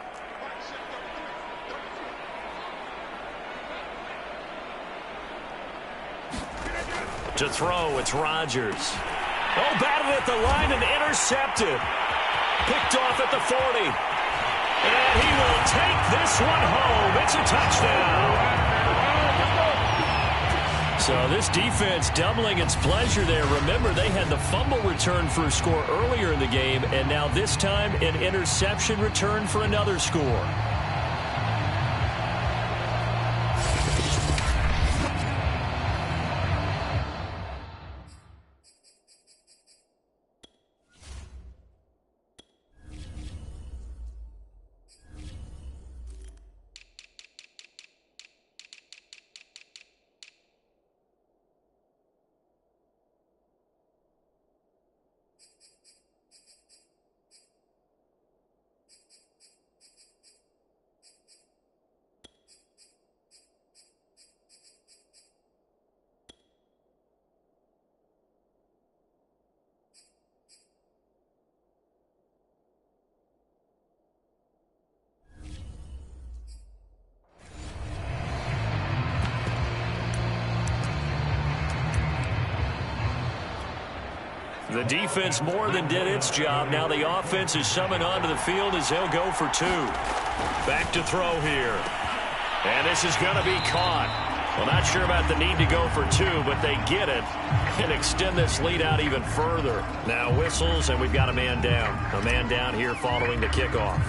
To throw, it's Rodgers. Oh, batted at the line and intercepted. Picked off at the 40. And he will take this one home. It's a touchdown. So this defense doubling its pleasure there. Remember, they had the fumble return for a score earlier in the game, and now this time an interception return for another score. The defense more than did its job. Now the offense is summoned onto the field as they'll go for 2. Back to throw here. And this is going to be caught. Well, not sure about the need to go for 2, but they get it and extend this lead out even further. Now whistles, and we've got a man down. A man down here following the kickoff.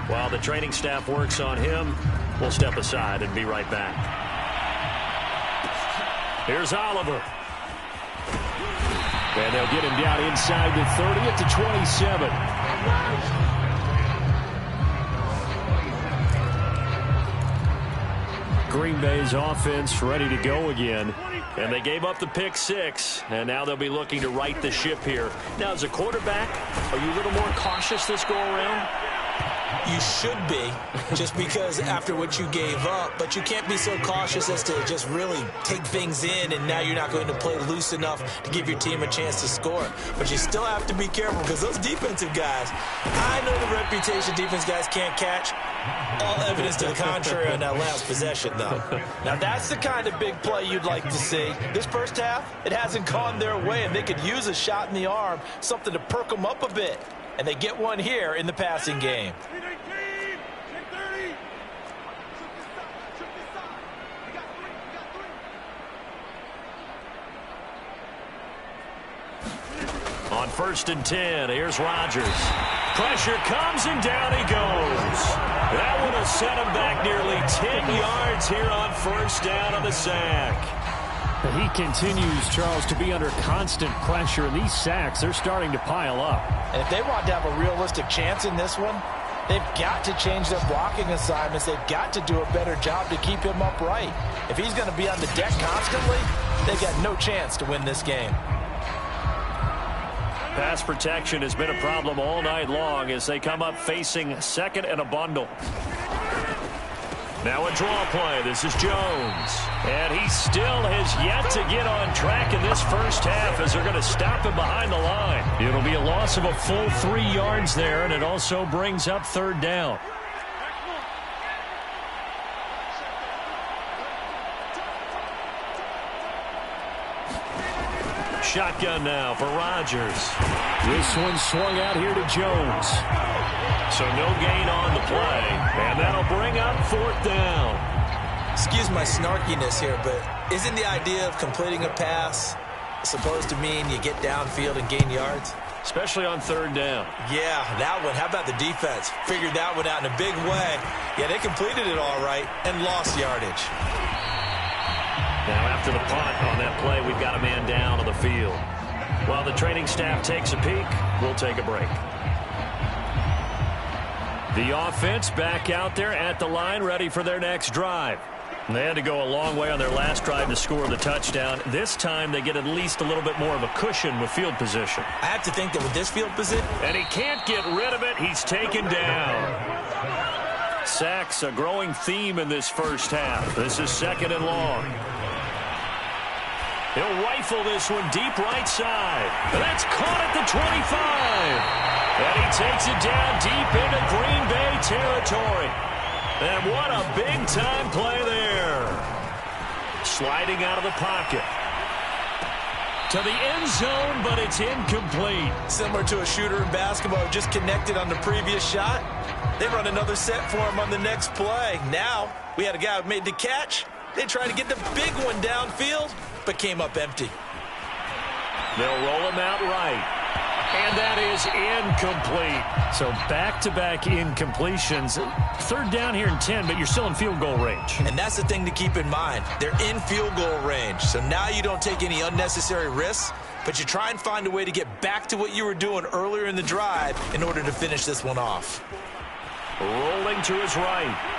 While the training staff works on him, we'll step aside and be right back. Here's Oliver. And they'll get him down inside the 30 at the 27. Green Bay's offense ready to go again. And they gave up the pick 6. And now they'll be looking to right the ship here. Now, as a quarterback, are you a little more cautious this go around? You should be, just because after what you gave up, but you can't be so cautious as to just really take things in, and now you're not going to play loose enough to give your team a chance to score. But you still have to be careful, because those defensive guys, I know the reputation defense guys can't catch. All evidence to the contrary on that last possession, though. Now, that's the kind of big play you'd like to see. This first half, it hasn't gone their way, and they could use a shot in the arm, something to perk them up a bit. And they get one here in the passing game. 1st and 10. Here's Rodgers. Pressure comes, and down he goes. That would have set him back nearly 10 yards here on 1st down on the sack. He continues, Charles, to be under constant pressure, and these sacks, they're starting to pile up. And if they want to have a realistic chance in this one, they've got to change their blocking assignments. They've got to do a better job to keep him upright. If he's going to be on the deck constantly, they've got no chance to win this game. Pass protection has been a problem all night long as they come up facing 2nd and a bundle. Now a draw play. This is Jones. And he still has yet to get on track in this first half as they're going to stop him behind the line. It'll be a loss of a full 3 yards there, and it also brings up 3rd down. Shotgun now for Rodgers. This one swung out here to Jones. So no gain on the play, and that'll bring up 4th down. Excuse my snarkiness here, but isn't the idea of completing a pass supposed to mean you get downfield and gain yards? Especially on 3rd down. Yeah, that one. How about the defense? Figured that one out in a big way. Yeah, they completed it all right and lost yardage. Now after the punt on that play, we've got a man down on the field. While the training staff takes a peek, we'll take a break. The offense back out there at the line, ready for their next drive. They had to go a long way on their last drive to score the touchdown. This time they get at least a little bit more of a cushion with field position. I have to think that with this field position... And he can't get rid of it. He's taken down. Sacks, a growing theme in this first half. This is 2nd and long. He'll rifle this one deep right side. And that's caught at the 25. And he takes it down deep into Green Bay territory. And what a big-time play there. Sliding out of the pocket. To the end zone, but it's incomplete. Similar to a shooter in basketball who just connected on the previous shot. They run another set for him on the next play. Now, we had a guy who made the catch. They tried to get the big one downfield, but came up empty. They'll roll him out right. And that is incomplete. So back-to-back incompletions. 3rd down here and 10, but you're still in field goal range. And that's the thing to keep in mind. They're in field goal range. So now you don't take any unnecessary risks, but you try and find a way to get back to what you were doing earlier in the drive in order to finish this one off. Rolling to his right.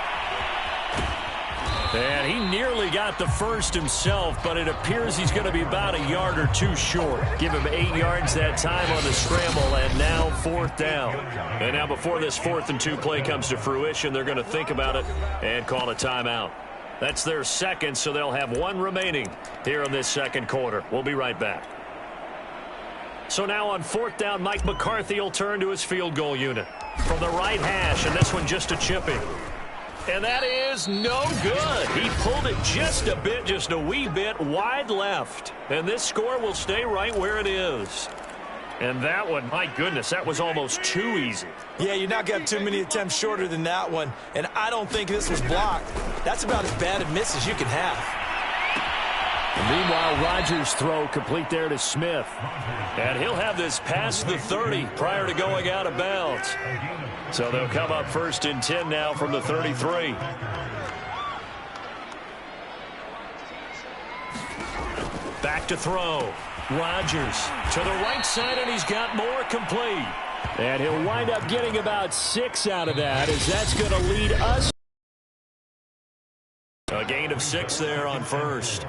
And he nearly got the first himself, but it appears he's going to be about a yard or 2 short. Give him 8 yards that time on the scramble, and now 4th down. And now before this 4th and 2 play comes to fruition, they're going to think about it and call a timeout. That's their second, so they'll have 1 remaining here in this 2nd quarter. We'll be right back. So now on 4th down, Mike McCarthy will turn to his field goal unit. From the right hash, and this one just a chipping. And that is no good. He pulled it just a bit, just a wee bit wide left. And this score will stay right where it is. And that one, my goodness, that was almost too easy. Yeah, you're not going to have too many attempts shorter than that one. And I don't think this was blocked. That's about as bad a miss as you can have. And meanwhile, Rodgers' throw complete there to Smith. And he'll have this past the 30 prior to going out of bounds. So they'll come up 1st and 10 now from the 33. Back to throw. Rodgers to the right side, and he's got more complete. And he'll wind up getting about 6 out of that, as that's going to lead us. A gain of 6 there on 1st.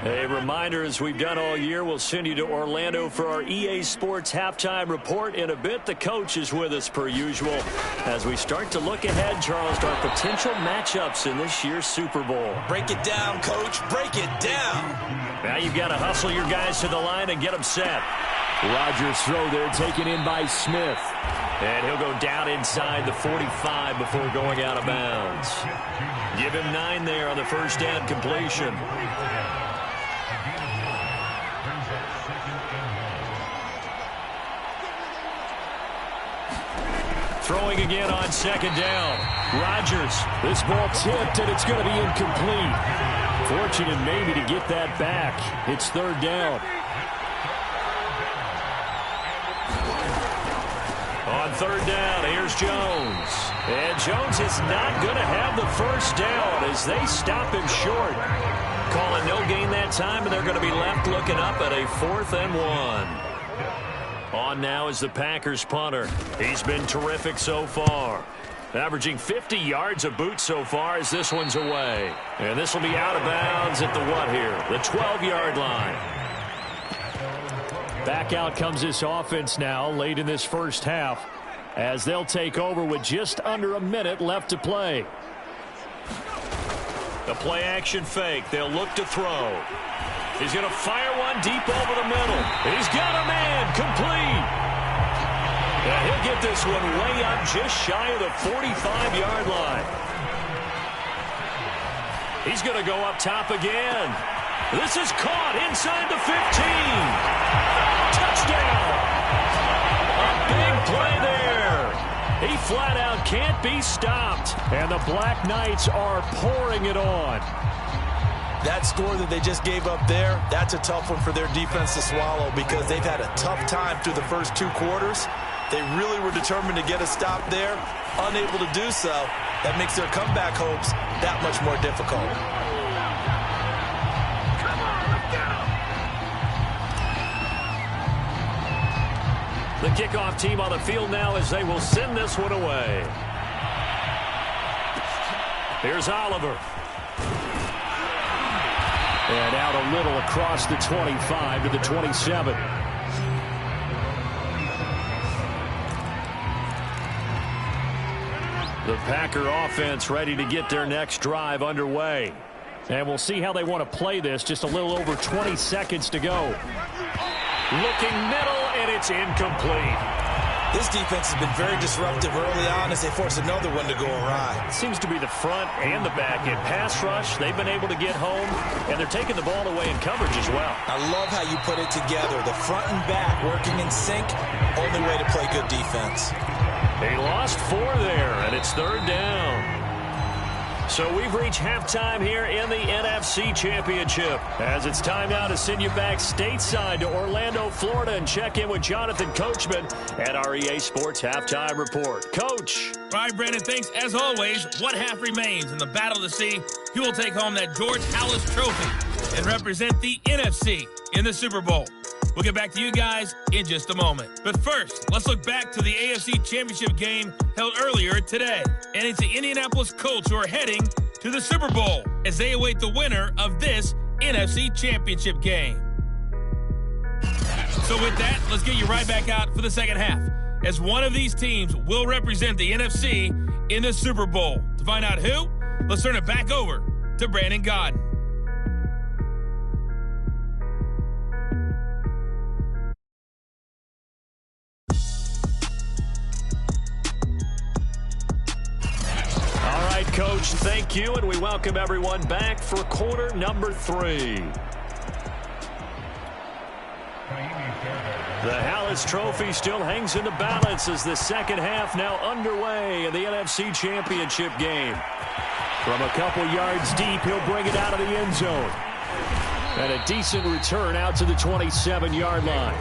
A reminder, as we've done all year, we'll send you to Orlando for our EA Sports halftime report. In a bit, the coach is with us per usual as we start to look ahead, Charles, to our potential matchups in this year's Super Bowl. Break it down, Coach. Break it down. Now you've got to hustle your guys to the line and get them set. Rodgers' throw there taken in by Smith. And he'll go down inside the 45 before going out of bounds. Give him 9 there on the first down completion. Throwing again on 2nd down. Rodgers. This ball tipped, and it's going to be incomplete. Fortunate maybe to get that back. It's 3rd down. third down. Here's Jones. And Jones is not going to have the first down as they stop him short. Calling no gain that time, and they're going to be left looking up at a 4th and 1. On now is the Packers punter. He's been terrific so far. Averaging 50 yards a boot so far as this one's away. And this will be out of bounds at the what here? The 12-yard line. Back out comes this offense now late in this first half as they'll take over with just under a minute left to play. The play action fake. They'll look to throw. He's going to fire one deep over the middle. He's got a man complete. And he'll get this one way up just shy of the 45-yard line. He's going to go up top again. This is caught inside the 15. Touchdown! A big play there. He flat out can't be stopped. And the Black Knights are pouring it on. That score that they just gave up there, that's a tough one for their defense to swallow because they've had a tough time through the first 2 quarters. They really were determined to get a stop there, unable to do so. That makes their comeback hopes that much more difficult. The kickoff team on the field now as they will send this one away. Here's Oliver. And out a little across the 25 to the 27. The Packer offense ready to get their next drive underway. And we'll see how they want to play this. Just a little over 20 seconds to go. Looking middle, and it's incomplete. This defense has been very disruptive early on as they force another one to go awry. Seems to be the front and the back end. Pass rush, they've been able to get home, and they're taking the ball away in coverage as well. I love how you put it together. The front and back working in sync, only way to play good defense. He lost 4 there, and it's 3rd down. So we've reached halftime here in the NFC Championship. As it's time now to send you back stateside to Orlando, Florida, and check in with Jonathan Coachman at our EA Sports Halftime Report. Coach. All right, Brandon, thanks. As always, what half remains in the battle to see who will take home that George Halas Trophy and represent the NFC in the Super Bowl. We'll get back to you guys in just a moment. But first, let's look back to the AFC Championship game held earlier today. And it's the Indianapolis Colts who are heading to the Super Bowl as they await the winner of this NFC Championship game. So with that, let's get you right back out for the second half, as one of these teams will represent the NFC in the Super Bowl. To find out who, let's turn it back over to Brandon Godden. Coach, thank you, and we welcome everyone back for quarter number 3. The Halas Trophy still hangs in the balance as the second half now underway in the NFC Championship game. From a couple yards deep, he'll bring it out of the end zone. And a decent return out to the 27-yard line.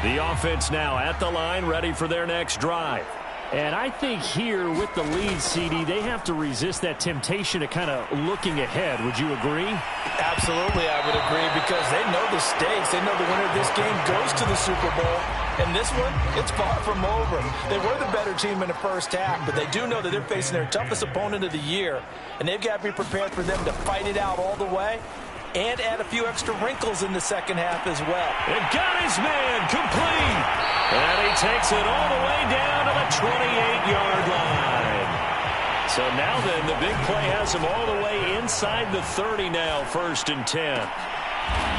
The offense now at the line, ready for their next drive. And I think here with the lead, CD, they have to resist that temptation to kind of looking ahead. Would you agree? Absolutely, I would agree, because they know the stakes. They know the winner of this game goes to the Super Bowl. And this one, it's far from over. They were the better team in the first half, but they do know that they're facing their toughest opponent of the year. And they've got to be prepared for them to fight it out all the way and add a few extra wrinkles in the second half as well. And got his man complete. And he takes it all the way down to the 28-yard line. So now then, the big play has him all the way inside the 30 now, 1st and 10.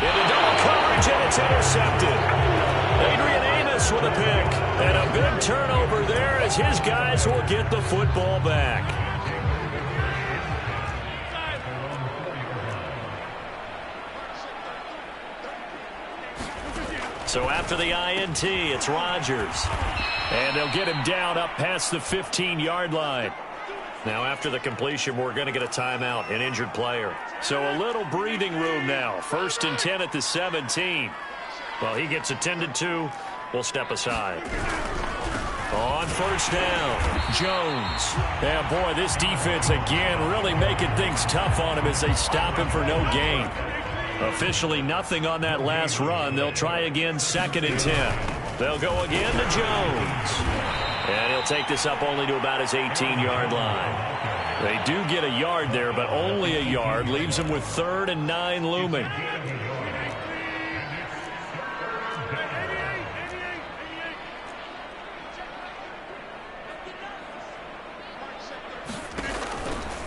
Into double coverage, and it's intercepted. Adrian Amos with a pick. And a big turnover there as his guys will get the football back. So after the INT, it's Rodgers. And they'll get him down up past the 15-yard line. Now, after the completion, we're going to get a timeout, an injured player. So a little breathing room now. 1st and 10 at the 17. Well, he gets attended to. We'll step aside. On 1st down, Jones. Yeah, boy, this defense again really making things tough on him as they stop him for no gain. Officially nothing on that last run. They'll try again, 2nd and 10. They'll go again to Jones. And he'll take this up only to about his 18-yard line. They do get a yard there, but only a yard. Leaves him with 3rd and 9 looming.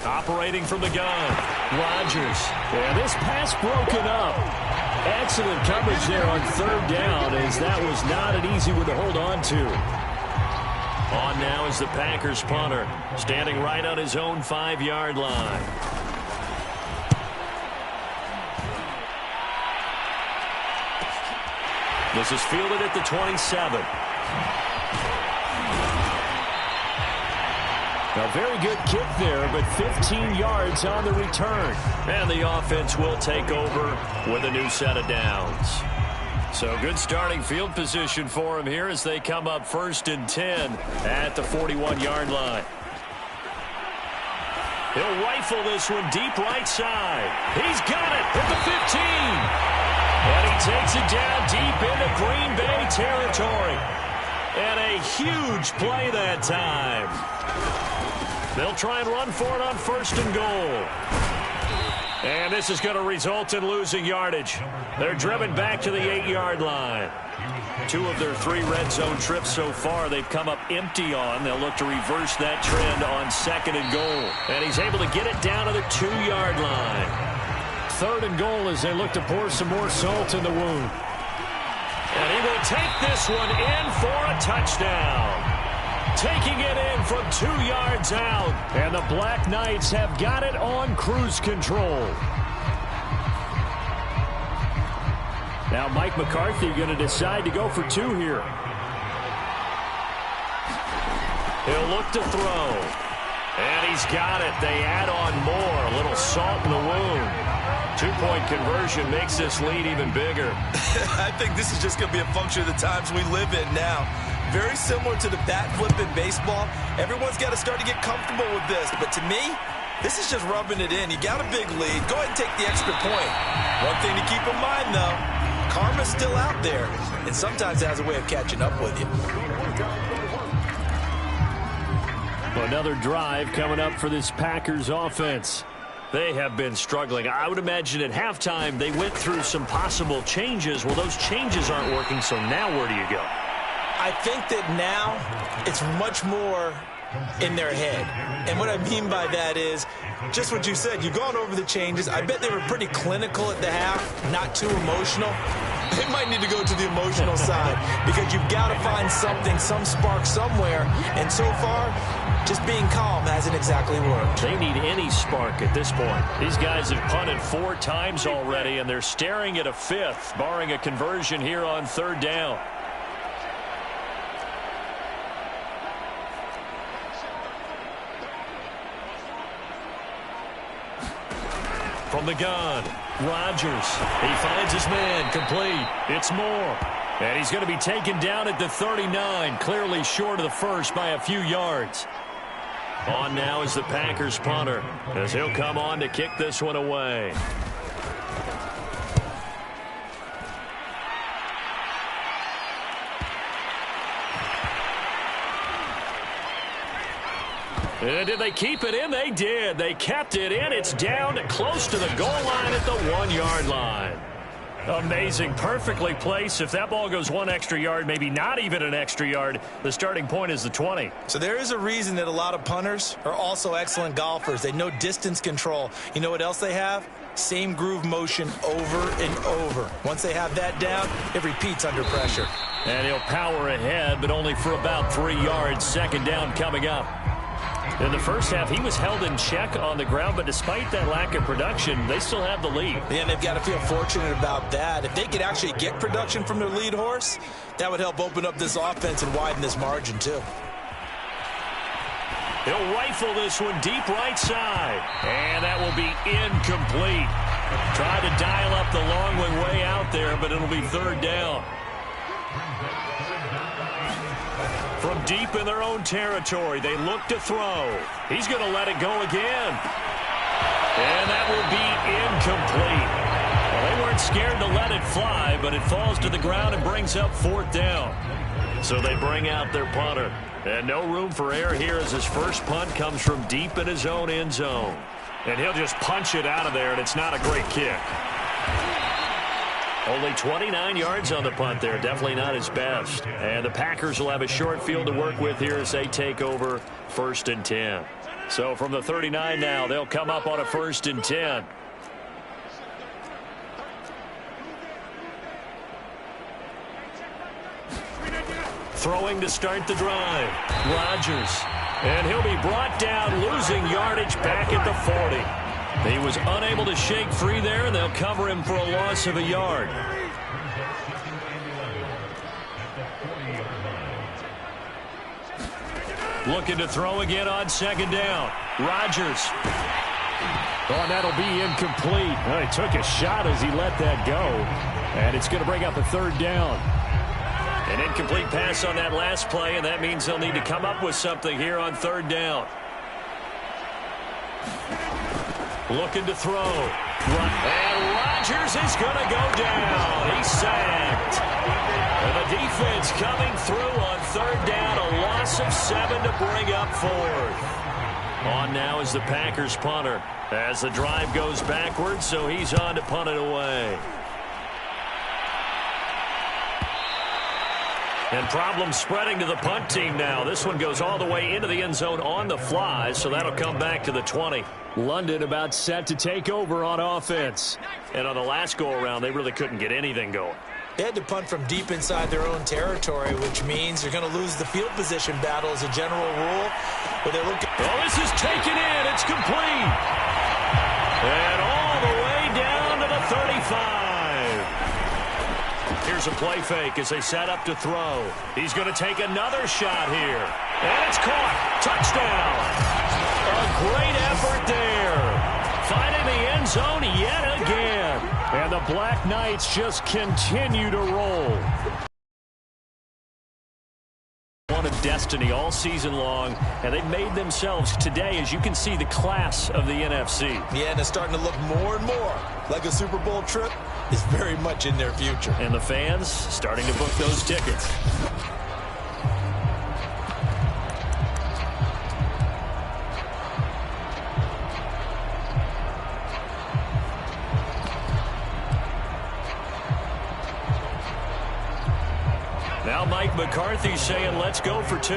Operating from the gun, Rodgers. Yeah, this pass broken up. Excellent coverage there on 3rd down, as that was not an easy one to hold on to. On now is the Packers punter, standing right on his own 5-yard line. This is fielded at the 27. A very good kick there, but 15 yards on the return. And the offense will take over with a new set of downs. So good starting field position for him here as they come up 1st and 10 at the 41-yard line. He'll rifle this one deep right side. He's got it at the 15. And he takes it down deep into Green Bay territory. And a huge play that time. They'll try and run for it on 1st and goal. And this is going to result in losing yardage. They're driven back to the 8-yard line. 2 of their 3 red zone trips so far they've come up empty on. They'll look to reverse that trend on 2nd and goal. And he's able to get it down to the 2-yard line. 3rd and goal as they look to pour some more salt in the wound. And he will take this one in for a touchdown. Taking it in from 2 yards out. And the Black Knights have got it on cruise control. Now Mike McCarthy going to decide to go for 2 here. He'll look to throw. And he's got it. They add on more. A little salt in the wound. 2-point conversion makes this lead even bigger. I think this is just going to be a function of the times we live in now. Very similar to the bat flip in baseball. Everyone's got to start to get comfortable with this. But to me, this is just rubbing it in. You got a big lead. Go ahead and take the extra point. One thing to keep in mind, though, karma's still out there. And sometimes it has a way of catching up with you. Another drive coming up for this Packers offense. They have been struggling. I would imagine at halftime they went through some possible changes. Well, those changes aren't working, so now where do you go? I think that now it's much more in their head. And what I mean by that is just what you said. You've gone over the changes. I bet they were pretty clinical at the half, not too emotional. They might need to go to the emotional side because you've got to find something, some spark somewhere. And so far, just being calm hasn't exactly worked. They need any spark at this point. These guys have punted 4 times already, and they're staring at a 5th, barring a conversion here on 3rd down. From the gun, Rodgers. He finds his man, complete. It's Moore. And he's going to be taken down at the 39, clearly short of the first by a few yards. On now is the Packers punter, as he'll come on to kick this one away. And did they keep it in? They did. They kept it in. It's down close to the goal line at the 1-yard line. Amazing. Perfectly placed. If that ball goes 1 extra yard, maybe not even an extra yard, the starting point is the 20. So there is a reason that a lot of punters are also excellent golfers. They know distance control. You know what else they have? Same groove motion over and over. Once they have that down, it repeats under pressure. And he'll power ahead, but only for about 3 yards. 2nd down coming up. In the first half, he was held in check on the ground, but despite that lack of production, they still have the lead. Yeah, and they've got to feel fortunate about that. If they could actually get production from their lead horse, that would help open up this offense and widen this margin, too. He'll rifle this one deep right side. And that will be incomplete. Tried to dial up the long one way out there, but it'll be third down. From deep in their own territory, they look to throw. He's going to let it go again. And that will be incomplete. Well, they weren't scared to let it fly, but it falls to the ground and brings up fourth down. So they bring out their punter. And no room for error here as his first punt comes from deep in his own end zone. And he'll just punch it out of there, and it's not a great kick. Only 29 yards on the punt there. Definitely not his best. And the Packers will have a short field to work with here as they take over 1st and 10. So from the 39 now, they'll come up on a 1st and 10. Throwing to start the drive. Rodgers. And he'll be brought down, losing yardage back at the 40. He was unable to shake free there, and they'll cover him for a loss of a yard. Looking to throw again on 2nd down. Rodgers. Oh, and that'll be incomplete. Well, he took a shot as he let that go. And it's going to bring up a 3rd down. An incomplete pass on that last play, and that means they'll need to come up with something here on 3rd down. Looking to throw. And Rodgers is going to go down. He's sacked. And the defense coming through on 3rd down. A loss of 7 to bring up 4th. On now is the Packers punter as the drive goes backwards, so he's on to punt it away. And problems spreading to the punt team now. This one goes all the way into the end zone on the fly, so that'll come back to the 20. London about set to take over on offense. And on the last go-around, they really couldn't get anything going. They had to punt from deep inside their own territory, which means they're going to lose the field position battle as a general rule. But they look at this is taken in. It's complete. And all the way down to the 35. Here's a play fake as they set up to throw. He's going to take another shot here. And it's caught. Touchdown. A great effort there. Finding the end zone yet again. And the Black Knights just continue to roll. One of destiny all season long, and they've made themselves today, as you can see, the class of the NFC. Yeah, and it's starting to look more and more like a Super Bowl trip is very much in their future. And the fans starting to book those tickets. Now Mike McCarthy saying, let's go for 2.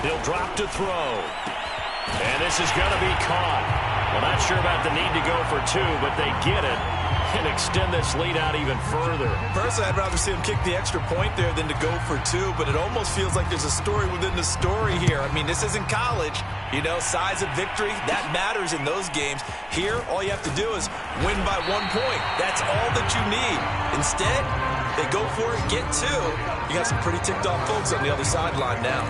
He'll drop to throw. And this is going to be caught. Well, not sure about the need to go for 2, but they get it and extend this lead out even further. Personally, I'd rather see him kick the extra point there than to go for 2, but it almost feels like there's a story within the story here. I mean, this isn't college. You know, size of victory, that matters in those games. Here, all you have to do is win by 1 point. That's all that you need. Instead, they go for it, get 2. You got some pretty ticked off folks on the other sideline now.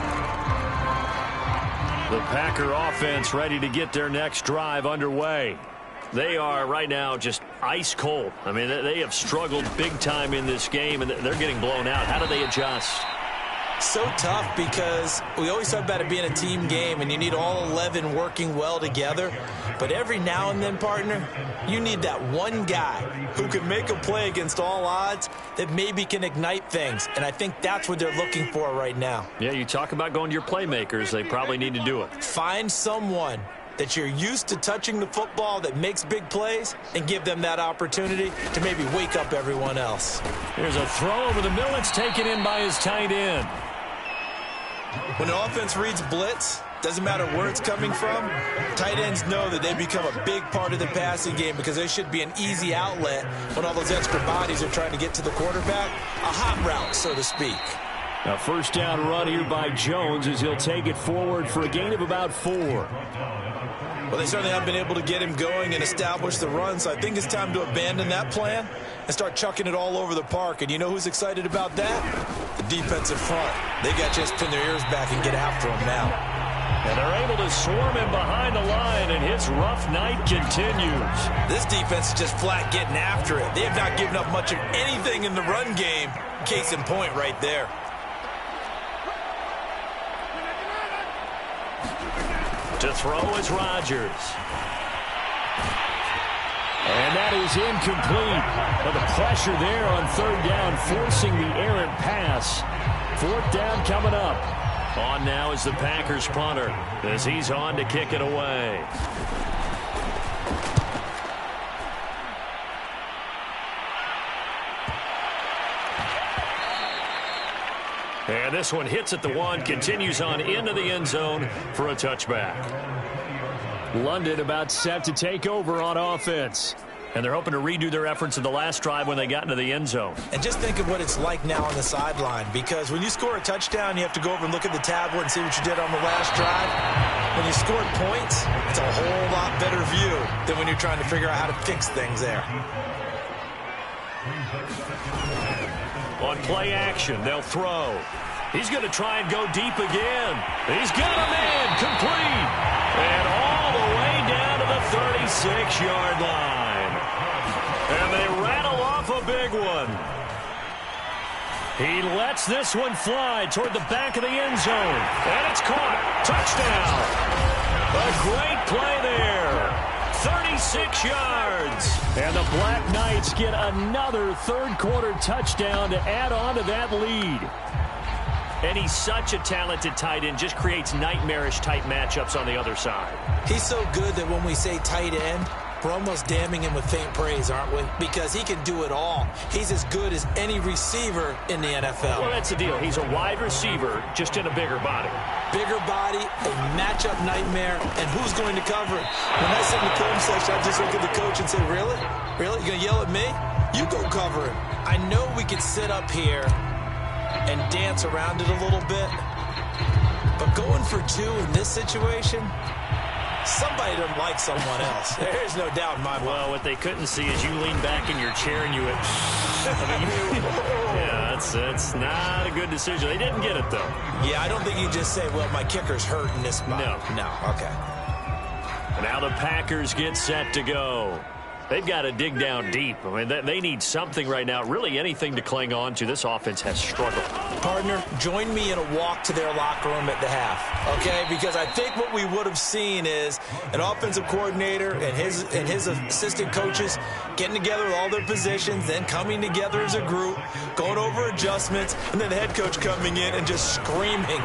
The Packer offense ready to get their next drive underway. They are right now just ice cold. I mean, they have struggled big time in this game, and they're getting blown out. How do they adjust? So tough because we always talk about it being a team game and you need all 11 working well together. But every now and then, partner, you need that one guy who can make a play against all odds that maybe can ignite things. And I think that's what they're looking for right now. Yeah, you talk about going to your playmakers. They probably need to do it. Find someone that you're used to touching the football that makes big plays and give them that opportunity to maybe wake up everyone else. Here's a throw over the middle. It's taken in by his tight end. When an offense reads blitz, doesn't matter where it's coming from, tight ends know that they become a big part of the passing game because they should be an easy outlet when all those extra bodies are trying to get to the quarterback. A hot route, so to speak. A first down run here by Jones as he'll take it forward for a gain of about 4. Well, they certainly haven't been able to get him going and establish the run, so I think it's time to abandon that plan and start chucking it all over the park. And you know who's excited about that? The defensive front. They got to just pin their ears back and get after him now. And they're able to swarm him behind the line, and his rough night continues. This defense is just flat getting after it. They have not given up much of anything in the run game. Case in point right there. To throw is Rodgers. And that is incomplete. But the pressure there on third down, forcing the errant pass. Fourth down coming up. On now is the Packers punter as he's on to kick it away. And this one hits at the 1, continues on into the end zone for a touchback. London about set to take over on offense. And they're hoping to redo their efforts in the last drive when they got into the end zone. And just think of what it's like now on the sideline, because when you score a touchdown, you have to go over and look at the tablet and see what you did on the last drive. When you scored points, it's a whole lot better view than when you're trying to figure out how to fix things there. On play action, they'll throw. He's going to try and go deep again. He's got him in, complete. And all the way down to the 36-yard line. And they rattle off a big one. He lets this one fly toward the back of the end zone. And it's caught. Touchdown. A great play there. 36 yards. And the Black Knights get another third-quarter touchdown to add on to that lead. And he's such a talented tight end, just creates nightmarish-type matchups on the other side. He's so good that when we say tight end, we're almost damning him with faint praise, aren't we? Because he can do it all. He's as good as any receiver in the NFL. Well, that's the deal. He's a wide receiver, just in a bigger body. Bigger body, a matchup nightmare, and who's going to cover it? When I sit in the film section, I just look at the coach and say, really? Really? You going to yell at me? You go cover him. I know we can sit up here and dance around it a little bit, but going for 2 in this situation, somebody doesn't like someone else. There's no doubt in my mind. Well, what they couldn't see is you lean back in your chair and you went, yeah, that's not a good decision. They didn't get it, though. Yeah, I don't think you just say, well, my kicker's hurt in this spot. No, okay. Now the Packers get set to go. They've got to dig down deep. I mean, they need something right now, really anything to cling on to. This offense has struggled. Partner, join me in a walk to their locker room at the half, okay? Because I think what we would have seen is an offensive coordinator and his assistant coaches getting together with all their positions, then coming together as a group, going over adjustments, and then the head coach coming in and just screaming,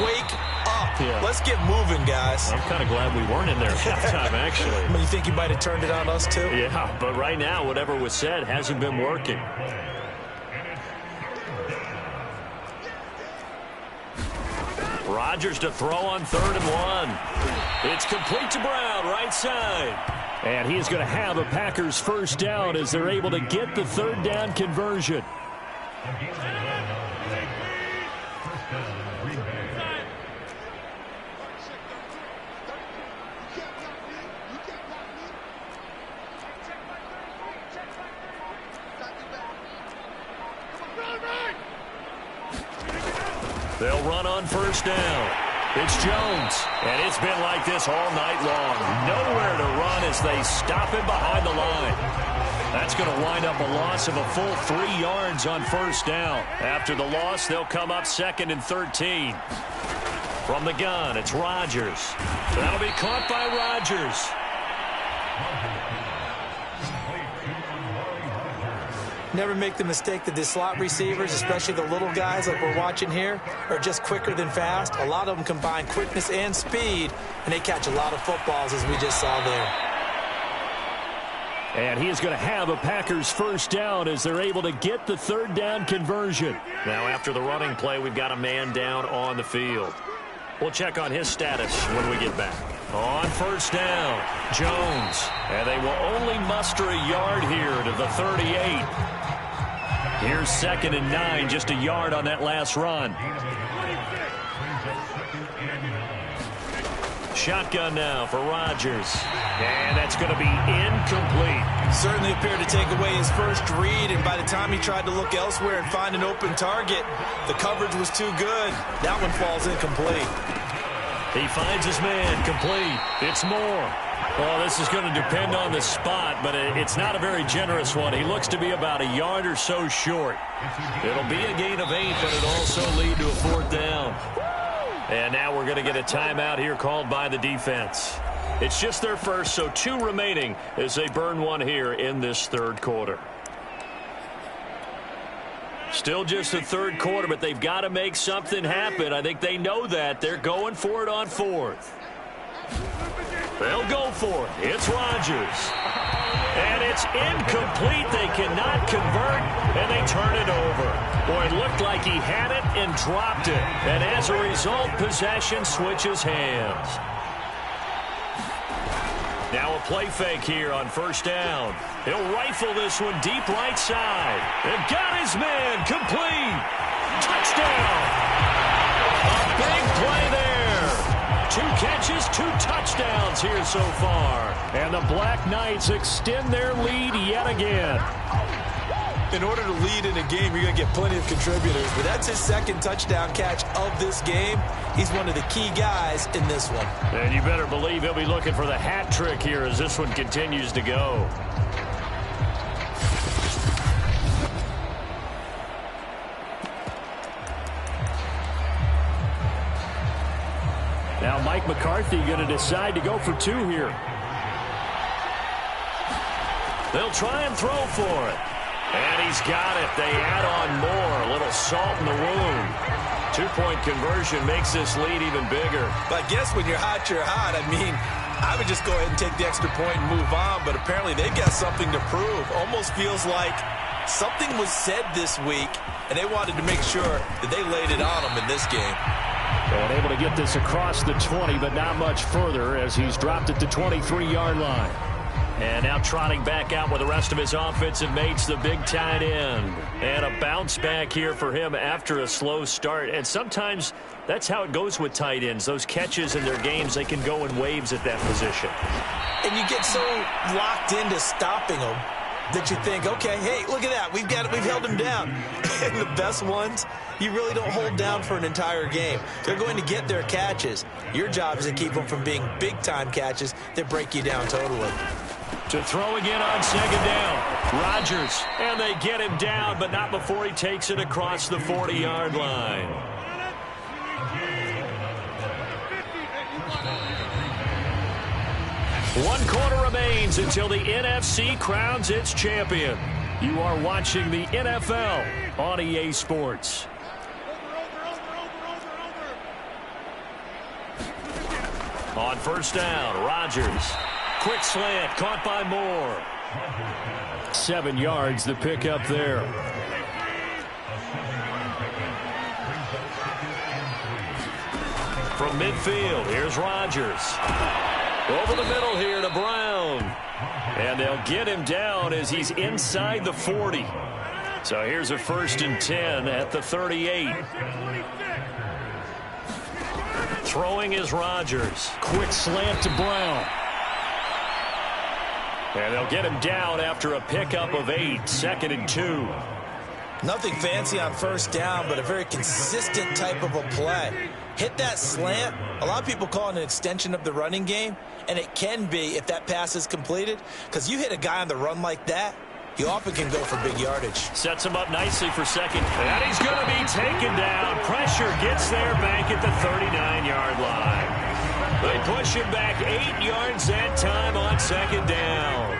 wake up. Yeah. Let's get moving, guys. I'm kind of glad we weren't in there at halftime, actually. I mean, you think you might have turned it on us, too? Yeah, but right now, whatever was said hasn't been working. Rodgers to throw on 3rd and 1. It's complete to Brown, right side. And he is going to have a Packers first down as they're able to get the third down conversion. They'll run on first down. It's Jones, and it's been like this all night long. Nowhere to run as they stop him behind the line. That's going to wind up a loss of a full 3 yards on first down. After the loss, they'll come up 2nd and 13. From the gun, it's Rodgers. That'll be caught by Rodgers. Never make the mistake that the slot receivers, especially the little guys like we're watching here, are just quicker than fast. A lot of them combine quickness and speed, and they catch a lot of footballs, as we just saw there. And he is going to have a Packers first down as they're able to get the third down conversion. Now, after the running play, we've got a man down on the field. We'll check on his status when we get back. On first down, Jones. And they will only muster a yard here to the 38. Here's 2nd and 9, just a yard on that last run. Shotgun now for Rodgers. And that's going to be incomplete. Certainly appeared to take away his first read, and by the time he tried to look elsewhere and find an open target, the coverage was too good. That one falls incomplete. He finds his man, complete. It's Moore. Well, this is going to depend on the spot, but it's not a very generous one. He looks to be about a yard or so short. It'll be a gain of 8, but it'll also lead to a 4th down. And now we're going to get a timeout here called by the defense. It's just their first, so 2 remaining as they burn one here in this 3rd quarter. Still just the 3rd quarter, but they've got to make something happen. I think they know that. They're going for it on 4th. They'll go for it. It's Rodgers. And it's incomplete. They cannot convert, and they turn it over. Boy, it looked like he had it and dropped it. And as a result, possession switches hands. Now a play fake here on 1st down. He'll rifle this one deep right side. And got his man complete. Touchdown. A big play there. 2 catches, 2 touchdowns here so far. And the Black Knights extend their lead yet again. In order to lead in a game, you're going to get plenty of contributors, but that's his 2nd touchdown catch of this game. He's one of the key guys in this one. And you better believe he'll be looking for the hat trick here as this one continues to go. Now Mike McCarthy going to decide to go for 2 here. They'll try and throw for it. And he's got it. They add on more. A little salt in the wound. 2-point conversion makes this lead even bigger. But I guess when you're hot, you're hot. I mean, I would just go ahead and take the extra point and move on, but apparently they've got something to prove. Almost feels like something was said this week, and they wanted to make sure that they laid it on them in this game. And able to get this across the 20, but not much further as he's dropped it to 23-yard line. And now trotting back out with the rest of his offensive mates, the big tight end. And a bounce back here for him after a slow start. And sometimes that's how it goes with tight ends. Those catches in their games, they can go in waves at that position. And you get so locked into stopping them that you think, okay, hey, look at that. We've held him down. And the best ones, you really don't hold down for an entire game. They're going to get their catches. Your job is to keep them from being big-time catches that break you down totally. To throw again on 2nd down. Rodgers, and they get him down, but not before he takes it across the 40-yard line. One quarter remains until the NFC crowns its champion. You are watching the NFL on EA Sports. On 1st down, Rodgers. Quick slant, caught by Moore. 7 yards, the pickup there. From midfield, here's Rodgers. Over the middle here to Brown. And they'll get him down as he's inside the 40. So here's a 1st and 10 at the 38. Throwing is Rodgers. Quick slant to Brown. And they'll get him down after a pickup of 8, 2nd and 2. Nothing fancy on 1st down, but a very consistent type of a play. Hit that slant. A lot of people call it an extension of the running game, and it can be if that pass is completed, because you hit a guy on the run like that, he often can go for big yardage. Sets him up nicely for 2nd. And he's going to be taken down. Pressure gets there back at the 39-yard line. They push him back 8 yards that time on 2nd down.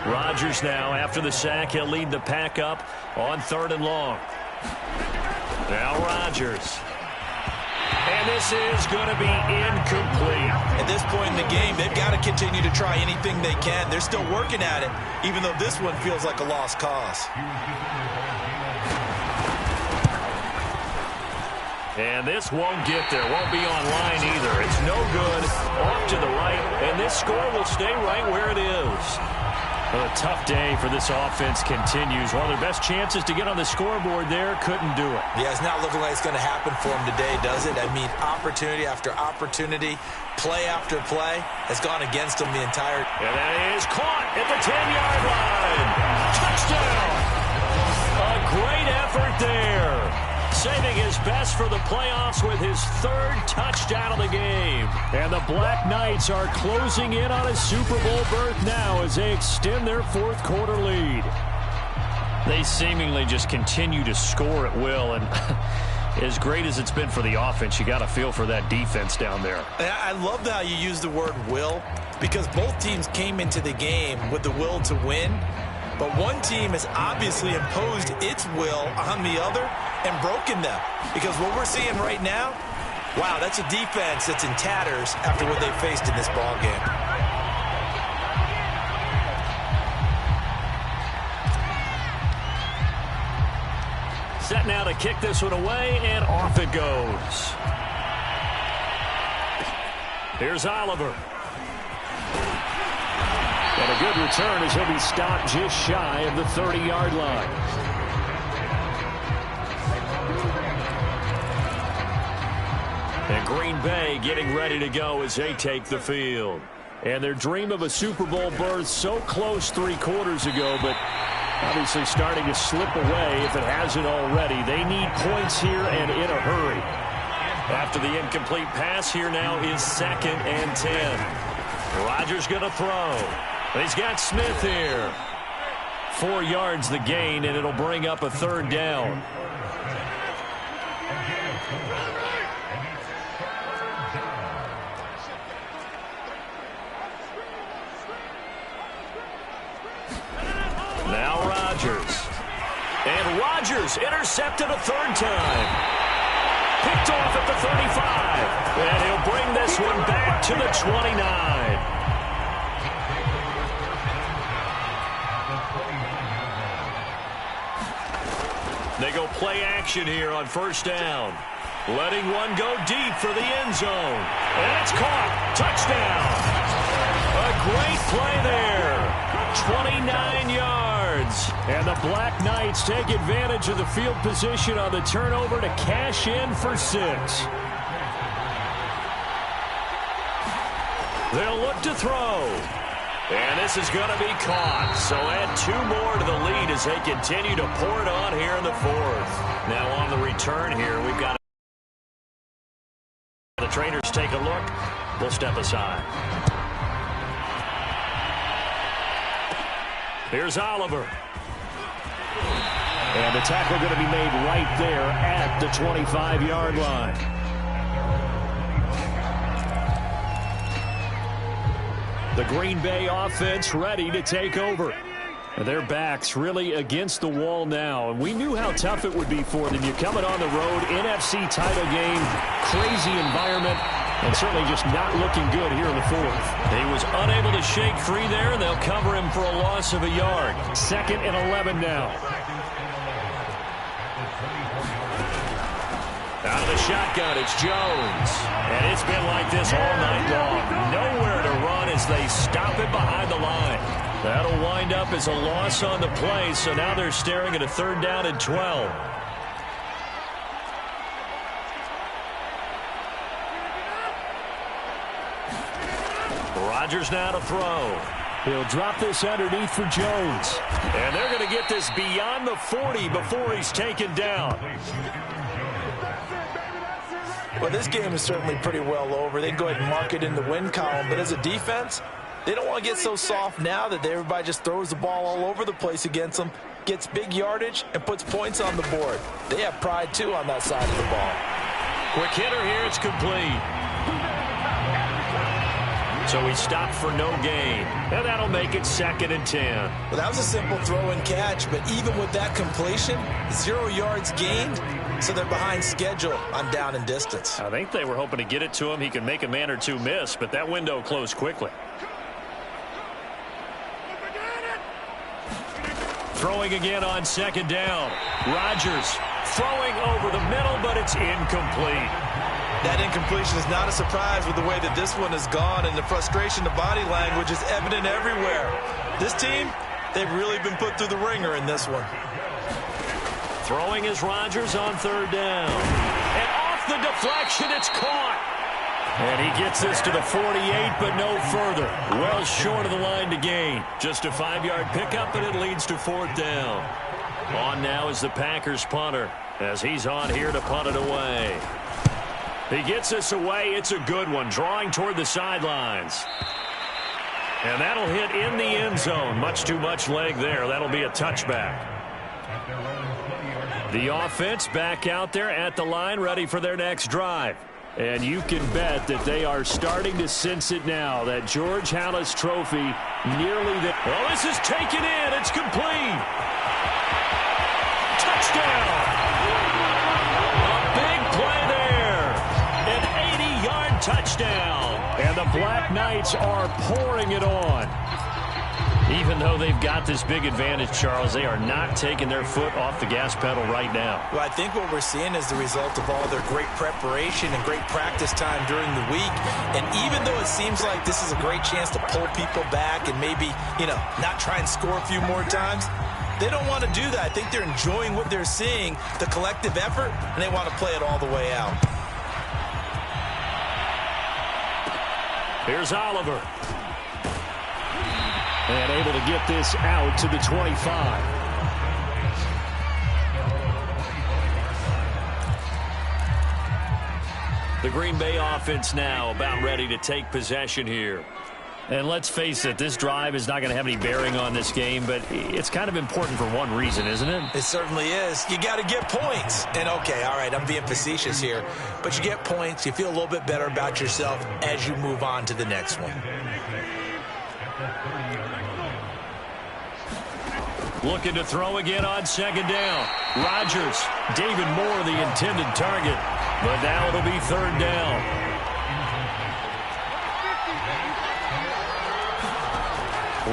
Rodgers now, after the sack, he'll lead the pack up on 3rd and long. Now Rodgers. And this is going to be incomplete. At this point in the game, they've got to continue to try anything they can. They're still working at it, even though this one feels like a lost cause. And this won't get there. Won't be online either. It's no good. Off to the right. And this score will stay right where it is. Well, a tough day for this offense continues. One of their best chances to get on the scoreboard there, couldn't do it. Yeah, it's not looking like it's going to happen for them today, does it? I mean, opportunity after opportunity, play after play has gone against them the entire... And that is caught at the 10-yard line. Touchdown! A great effort there. Saving his best for the playoffs with his third touchdown of the game. And the Black Knights are closing in on a Super Bowl berth now as they extend their fourth quarter lead. They seemingly just continue to score at will, and as great as it's been for the offense, you got to feel for that defense down there. I love how you use the word will, because both teams came into the game with the will to win. But one team has obviously imposed its will on the other and broken them. Because what we're seeing right now, wow, that's a defense that's in tatters after what they faced in this ball game. Set now to kick this one away, and off it goes. Here's Oliver. And a good return as he'll be stopped just shy of the 30-yard line. And Green Bay getting ready to go as they take the field. And their dream of a Super Bowl berth so close 3 quarters ago, but obviously starting to slip away if it hasn't already. They need points here and in a hurry. After the incomplete pass, here now is 2nd and 10. Rodgers going to throw. He's got Smith here. 4 yards the gain, and it'll bring up a 3rd down. Now Rodgers. And Rodgers intercepted a 3rd time. Picked off at the 35. And he'll bring this one back to the 29. They go play action here on 1st down. Letting one go deep for the end zone. And it's caught. Touchdown. A great play there. 29 yards. And the Black Knights take advantage of the field position on the turnover to cash in for 6. They'll look to throw. And this is going to be caught. So add 2 more to the lead as they continue to pour it on here in the 4th. Now on the return here, we've got the trainers take a look. We'll step aside. Here's Oliver. And the tackle going to be made right there at the 25-yard line. The Green Bay offense ready to take over. Their backs really against the wall now, and we knew how tough it would be for them. You're coming on the road, NFC title game, crazy environment, and certainly just not looking good here in the 4th. He was unable to shake free there, and they'll cover him for a loss of a yard. 2nd and 11 now. Out of the shotgun, it's Jones. And it's been like this all night long. Nowhere to run as they stop it behind the line. That'll wind up as a loss on the play, so now they're staring at a 3rd down and 12. Rodgers now to throw. He'll drop this underneath for Jones. And they're going to get this beyond the 40 before he's taken down. Well, this game is certainly pretty well over. They can go ahead and mark it in the win column. But as a defense, they don't want to get so soft now that everybody just throws the ball all over the place against them, gets big yardage, and puts points on the board. They have pride, too, on that side of the ball. Quick hitter here. It's complete. So he stopped for no gain. And that'll make it 2nd and 10. Well, that was a simple throw and catch, but even with that completion, 0 yards gained, so they're behind schedule on down and distance. I think they were hoping to get it to him. He could make a man or two miss, but that window closed quickly. Throwing again on 2nd down. Rodgers throwing over the middle, but it's incomplete. That incompletion is not a surprise with the way that this one has gone, and the frustration, the body language is evident everywhere. This team, they've really been put through the ringer in this one. Throwing is Rodgers on third down. And off the deflection, it's caught. And he gets this to the 48, but no further. Well short of the line to gain. Just a 5-yard pickup, and it leads to fourth down. On now is the Packers punter, as he's on here to punt it away. He gets this away. It's a good one, drawing toward the sidelines. And that'll hit in the end zone. Much too much leg there. That'll be a touchback. The offense back out there at the line, ready for their next drive. And you can bet that they are starting to sense it now. That George Halas trophy nearly there. Oh, this is taken in. It's complete. Touchdown. A big play there. An 80-yard touchdown. And the Black Knights are pouring it on. Even though they've got this big advantage, Charles, they are not taking their foot off the gas pedal right now. Well, I think what we're seeing is the result of all their great preparation and great practice time during the week. And even though it seems like this is a great chance to pull people back and maybe, not try and score a few more times, they don't want to do that. I think they're enjoying what they're seeing, the collective effort, and they want to play it all the way out. Here's Oliver. And able to get this out to the 25. The Green Bay offense now about ready to take possession here. And let's face it, this drive is not going to have any bearing on this game, but it's kind of important for one reason, isn't it? It certainly is. You got to get points. And, okay, all right, I'm being facetious here. But you get points, you feel a little bit better about yourself as you move on to the next one. Looking to throw again on second down. Rodgers, David Moore, the intended target. But now it'll be third down.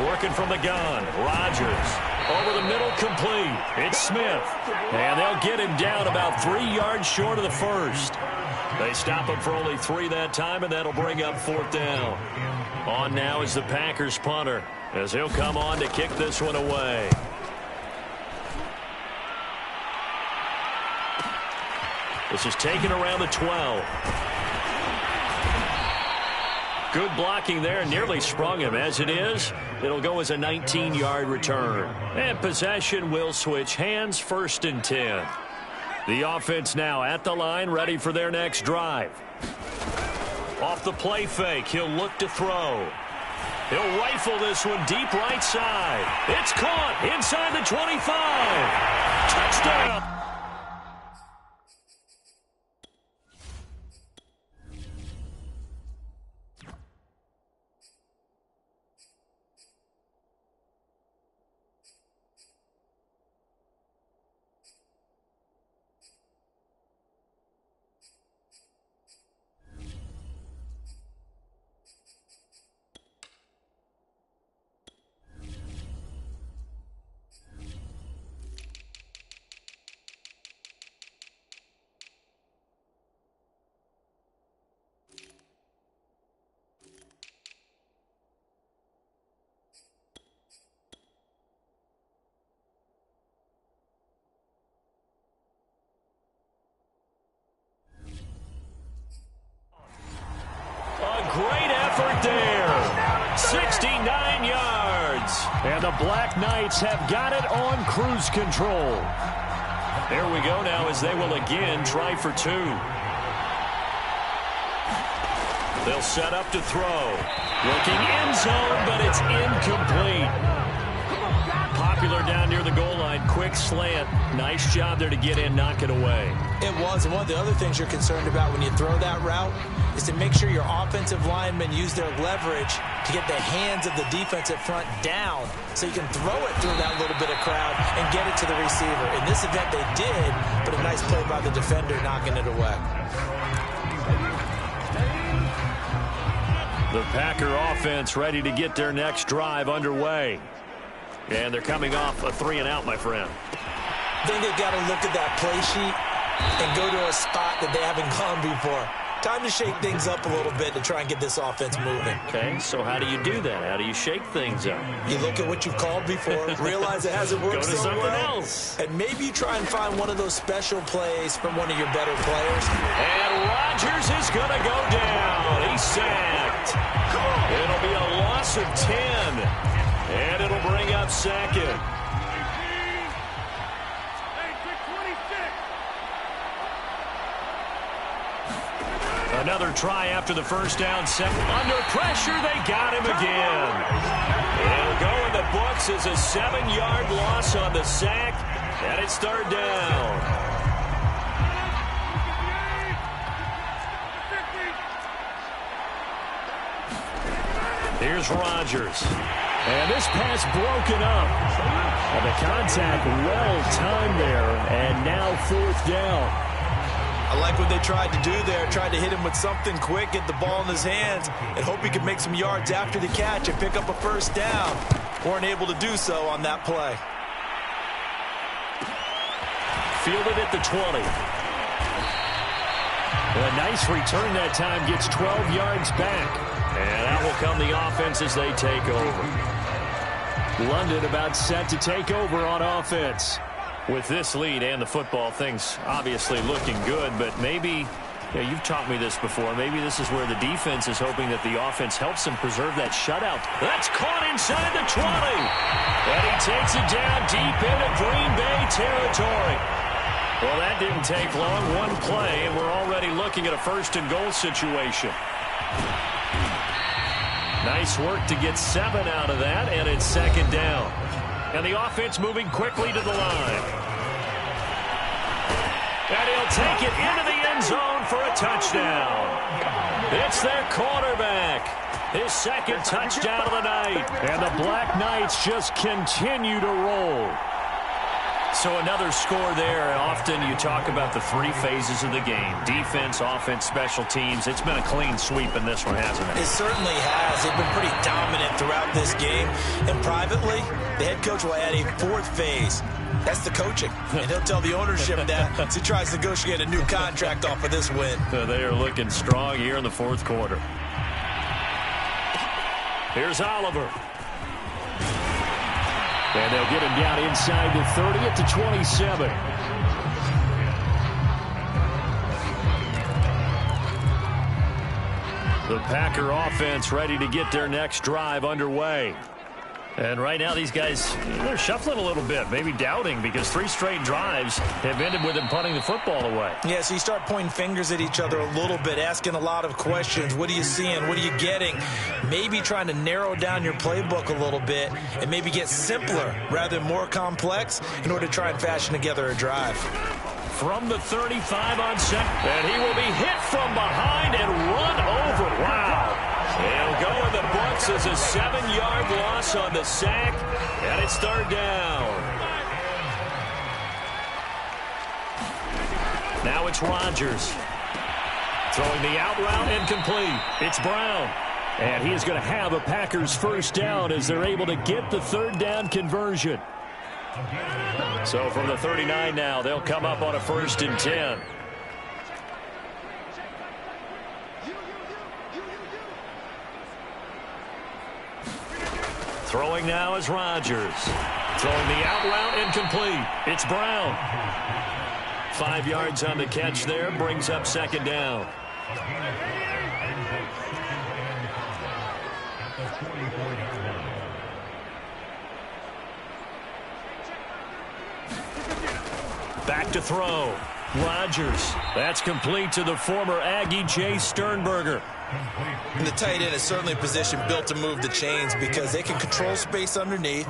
Working from the gun. Rodgers. Over the middle, complete. It's Smith. And they'll get him down about 3 yards short of the first. They stop him for only 3 that time, and that'll bring up fourth down. On now is the Packers punter, as he'll come on to kick this one away. This is taken around the 12. Good blocking there. Nearly sprung him. As it is, it'll go as a 19-yard return. And possession will switch hands, 1st and 10. The offense now at the line, ready for their next drive. Off the play fake, he'll look to throw. He'll rifle this one deep right side. It's caught inside the 25. Touchdown. Great effort there. 69 yards. And the Black Knights have got it on cruise control. There we go now as they will again try for 2. They'll set up to throw. Looking end zone, but it's incomplete. Popular down near the goal line. Quick slant. Nice job there to get in, knock it away. It was. And one of the other things you're concerned about when you throw that route is to make sure your offensive linemen use their leverage to get the hands of the defensive front down so you can throw it through that little bit of crowd and get it to the receiver. In this event, they did, but a nice play by the defender knocking it away. The Packer offense ready to get their next drive underway. And they're coming off a 3-and-out, my friend. I think they've got to look at that play sheet and go to a spot that they haven't gone before. Time to shake things up a little bit to try and get this offense moving. Okay, so how do you do that? How do you shake things up? You look at what you've called before, realize it hasn't worked so well. Go to something else. And maybe you try and find one of those special plays from one of your better players. And Rodgers is going to go down. He's sacked. It'll be a loss of 10. And it'll bring up second. Another try after the first down. Under pressure, they got him again. It'll go in the books as a 7-yard loss on the sack, and it's third down. Here's Rodgers. And this pass broken up. And the contact well-timed there, and now fourth down. I like what they tried to do there. Tried to hit him with something quick, get the ball in his hands, and hope he could make some yards after the catch and pick up a first down. Weren't able to do so on that play. Fielded at the 20. A nice return that time, gets 12 yards back. And out will come the offense as they take over. London about set to take over on offense. With this lead and the football, things obviously looking good, but maybe, you've taught me this before, maybe this is where the defense is hoping that the offense helps them preserve that shutout. That's caught inside the 20. And he takes it down deep into Green Bay territory. Well, that didn't take long. One play, and we're already looking at a first-and-goal situation. Nice work to get 7 out of that, and it's second down. And the offense moving quickly to the line. And he'll take it into the end zone for a touchdown. It's their quarterback. His second touchdown of the night. And the Black Knights just continue to roll. So another score there. Often you talk about the 3 phases of the game. Defense, offense, special teams. It's been a clean sweep in this one, hasn't it? It certainly has. They've been pretty dominant throughout this game. And privately, the head coach will add a 4th phase. That's the coaching. And he'll tell the ownership that as he tries to negotiate a new contract off of this win. They are looking strong here in the 4th quarter. Here's Oliver. And they'll get him down inside the 30 at the 27. The Packer offense ready to get their next drive underway. And right now these guys, they're shuffling a little bit, maybe doubting, because 3 straight drives have ended with them punting the football away. Yeah, so you start pointing fingers at each other a little bit, asking a lot of questions. What are you seeing? What are you getting? Maybe trying to narrow down your playbook a little bit and maybe get simpler rather than more complex in order to try and fashion together a drive. From the 35 on set, and he will be hit from behind and run over. Wow. He'll go in the books as a 7-yard loss on the sack, and it's third down. Now it's Rodgers. Throwing the out route incomplete. It's Brown. And he is going to have a Packers first down as they're able to get the third down conversion. So from the 39 now, they'll come up on a 1st and 10. Throwing now is Rodgers. Throwing the out route incomplete. It's Brown. 5 yards on the catch there, brings up second down. Back to throw. Rodgers. That's complete to the former Aggie, Jay Sternberger. And the tight end is certainly a position built to move the chains because they can control space underneath.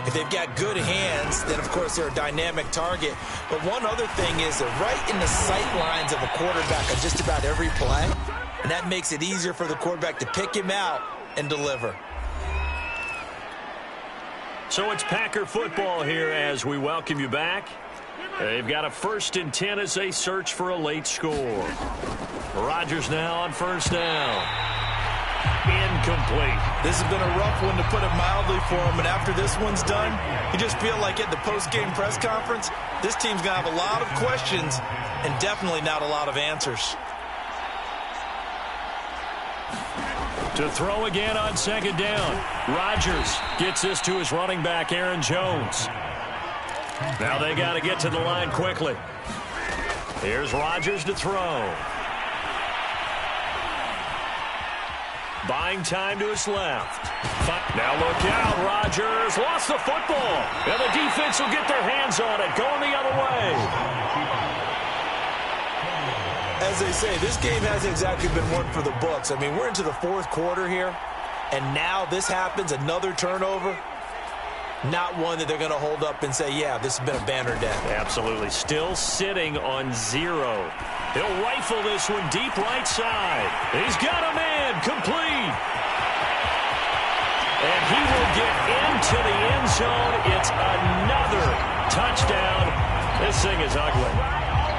If they've got good hands, then, of course, they're a dynamic target. But one other thing is they're right in the sight lines of a quarterback on just about every play. And that makes it easier for the quarterback to pick him out and deliver. So it's Packer football here as we welcome you back. They've got a 1st and 10 as they search for a late score. Rodgers now on first down. Incomplete. This has been a rough one, to put it mildly, for him. And after this one's done, you just feel like at the post-game press conference, this team's going to have a lot of questions and definitely not a lot of answers. To throw again on second down. Rodgers gets this to his running back, Aaron Jones. Now they got to get to the line quickly. Here's Rodgers to throw. Buying time to his left. Now look out, Rodgers lost the football. And the defense will get their hands on it, going the other way. As they say, this game hasn't exactly been one for the books. I mean, we're into the fourth quarter here, and now this happens, another turnover. Not one that they're going to hold up and say, yeah, this has been a banner day. Absolutely. Still sitting on 0. He'll rifle this one deep right side. He's got a man complete. And he will get into the end zone. It's another touchdown. This thing is ugly.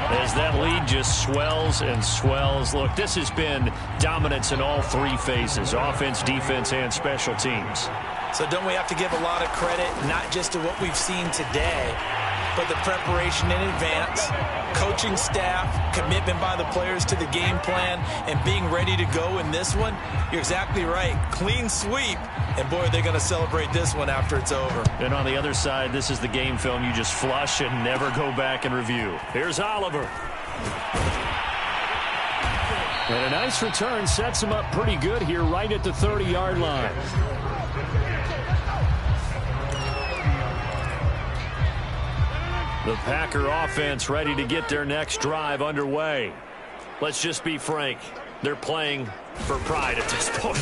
As that lead just swells and swells. Look, this has been dominance in all three phases, offense, defense, and special teams. So don't we have to give a lot of credit, not just to what we've seen today, but the preparation in advance, coaching staff, commitment by the players to the game plan, and being ready to go in this one? You're exactly right. Clean sweep. And, boy, they're going to celebrate this one after it's over. And on the other side, this is the game film you just flush and never go back and review. Here's Oliver. And a nice return sets him up pretty good here right at the 30-yard line. The Packer offense ready to get their next drive underway. Let's just be frank. They're playing for pride at this point.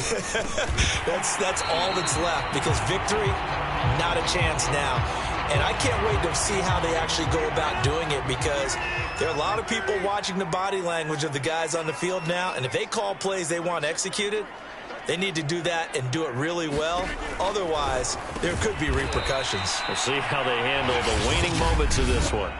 That's all that's left, because victory, not a chance now. And I can't wait to see how they actually go about doing it, because there are a lot of people watching the body language of the guys on the field now, and if they call plays they want executed, they need to do that and do it really well. Otherwise, there could be repercussions. We'll see how they handle the waning moments of this one.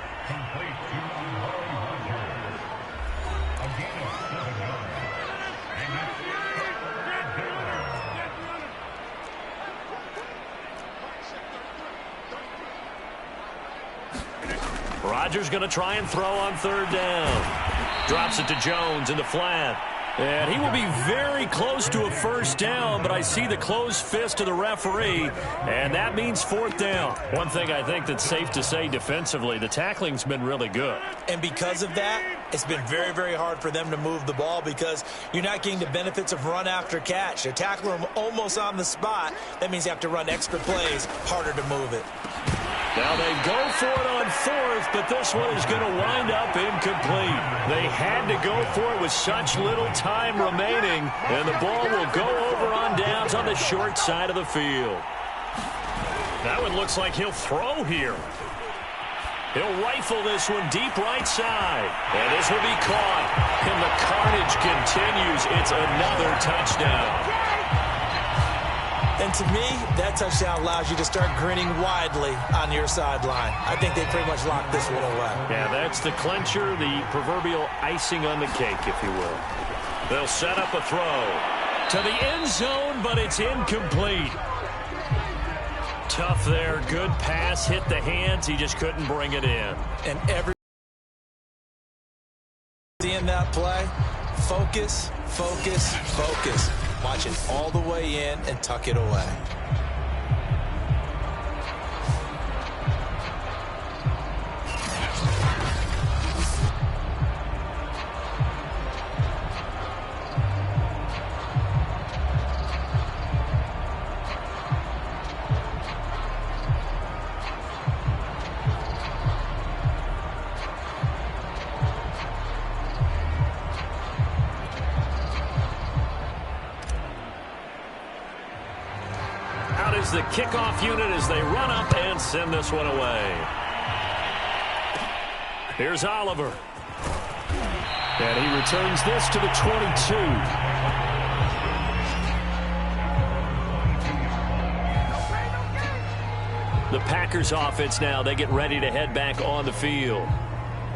Rodgers going to try and throw on third down. Drops it to Jones in the flat. And he will be very close to a first down, but I see the closed fist of the referee, and that means fourth down. One thing I think that's safe to say defensively, the tackling's been really good. And because of that, it's been very, very hard for them to move the ball, because you're not getting the benefits of run after catch. They're tackling them almost on the spot. That means you have to run extra plays, harder to move it. Now they go for it on fourth, but this one is going to wind up incomplete. They had to go for it with such little time remaining, and the ball will go over on downs on the short side of the field. That one looks like he'll throw here. He'll rifle this one deep right side, and this will be caught, and the carnage continues. It's another touchdown. And to me, that touchdown allows you to start grinning widely on your sideline. I think they pretty much locked this one away. Yeah, that's the clincher, the proverbial icing on the cake, if you will. They'll set up a throw to the end zone, but it's incomplete. Tough there. Good pass. Hit the hands. He just couldn't bring it in. And every seeing that play, focus, focus, focus. Watch it all the way in and tuck it away. The kickoff unit as they run up and send this one away. Here's Oliver. And he returns this to the 22. The Packers offense now, they get ready to head back on the field.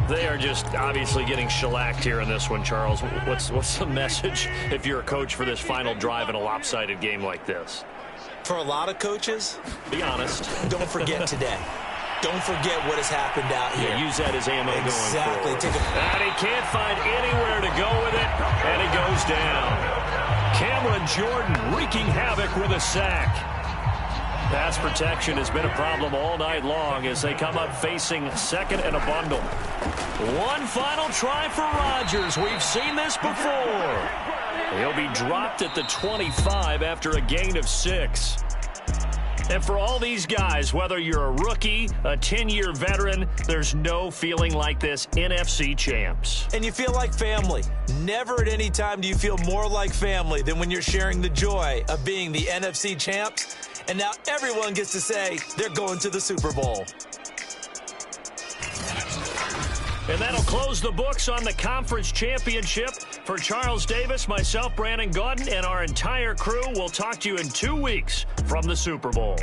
They are just obviously getting shellacked here in this one, Charles. What's the message if you're a coach for this final drive in a lopsided game like this? For a lot of coaches, be honest. Don't forget today. Don't forget what has happened out here. Yeah, use that as ammo going forward. And he can't find anywhere to go with it, and it goes down. Cameron Cameron Jordan wreaking havoc with a sack. Pass protection has been a problem all night long as they come up facing second and a bundle. One final try for Rodgers. We've seen this before. He'll be dropped at the 25 after a gain of 6. And for all these guys, whether you're a rookie, a 10-year veteran, there's no feeling like this NFC champs. And you feel like family. Never at any time do you feel more like family than when you're sharing the joy of being the NFC champs. And now everyone gets to say they're going to the Super Bowl. And that'll close the books on the conference championship. For Charles Davis, myself, Brandon Gaudin, and our entire crew, we'll talk to you in 2 weeks from the Super Bowl.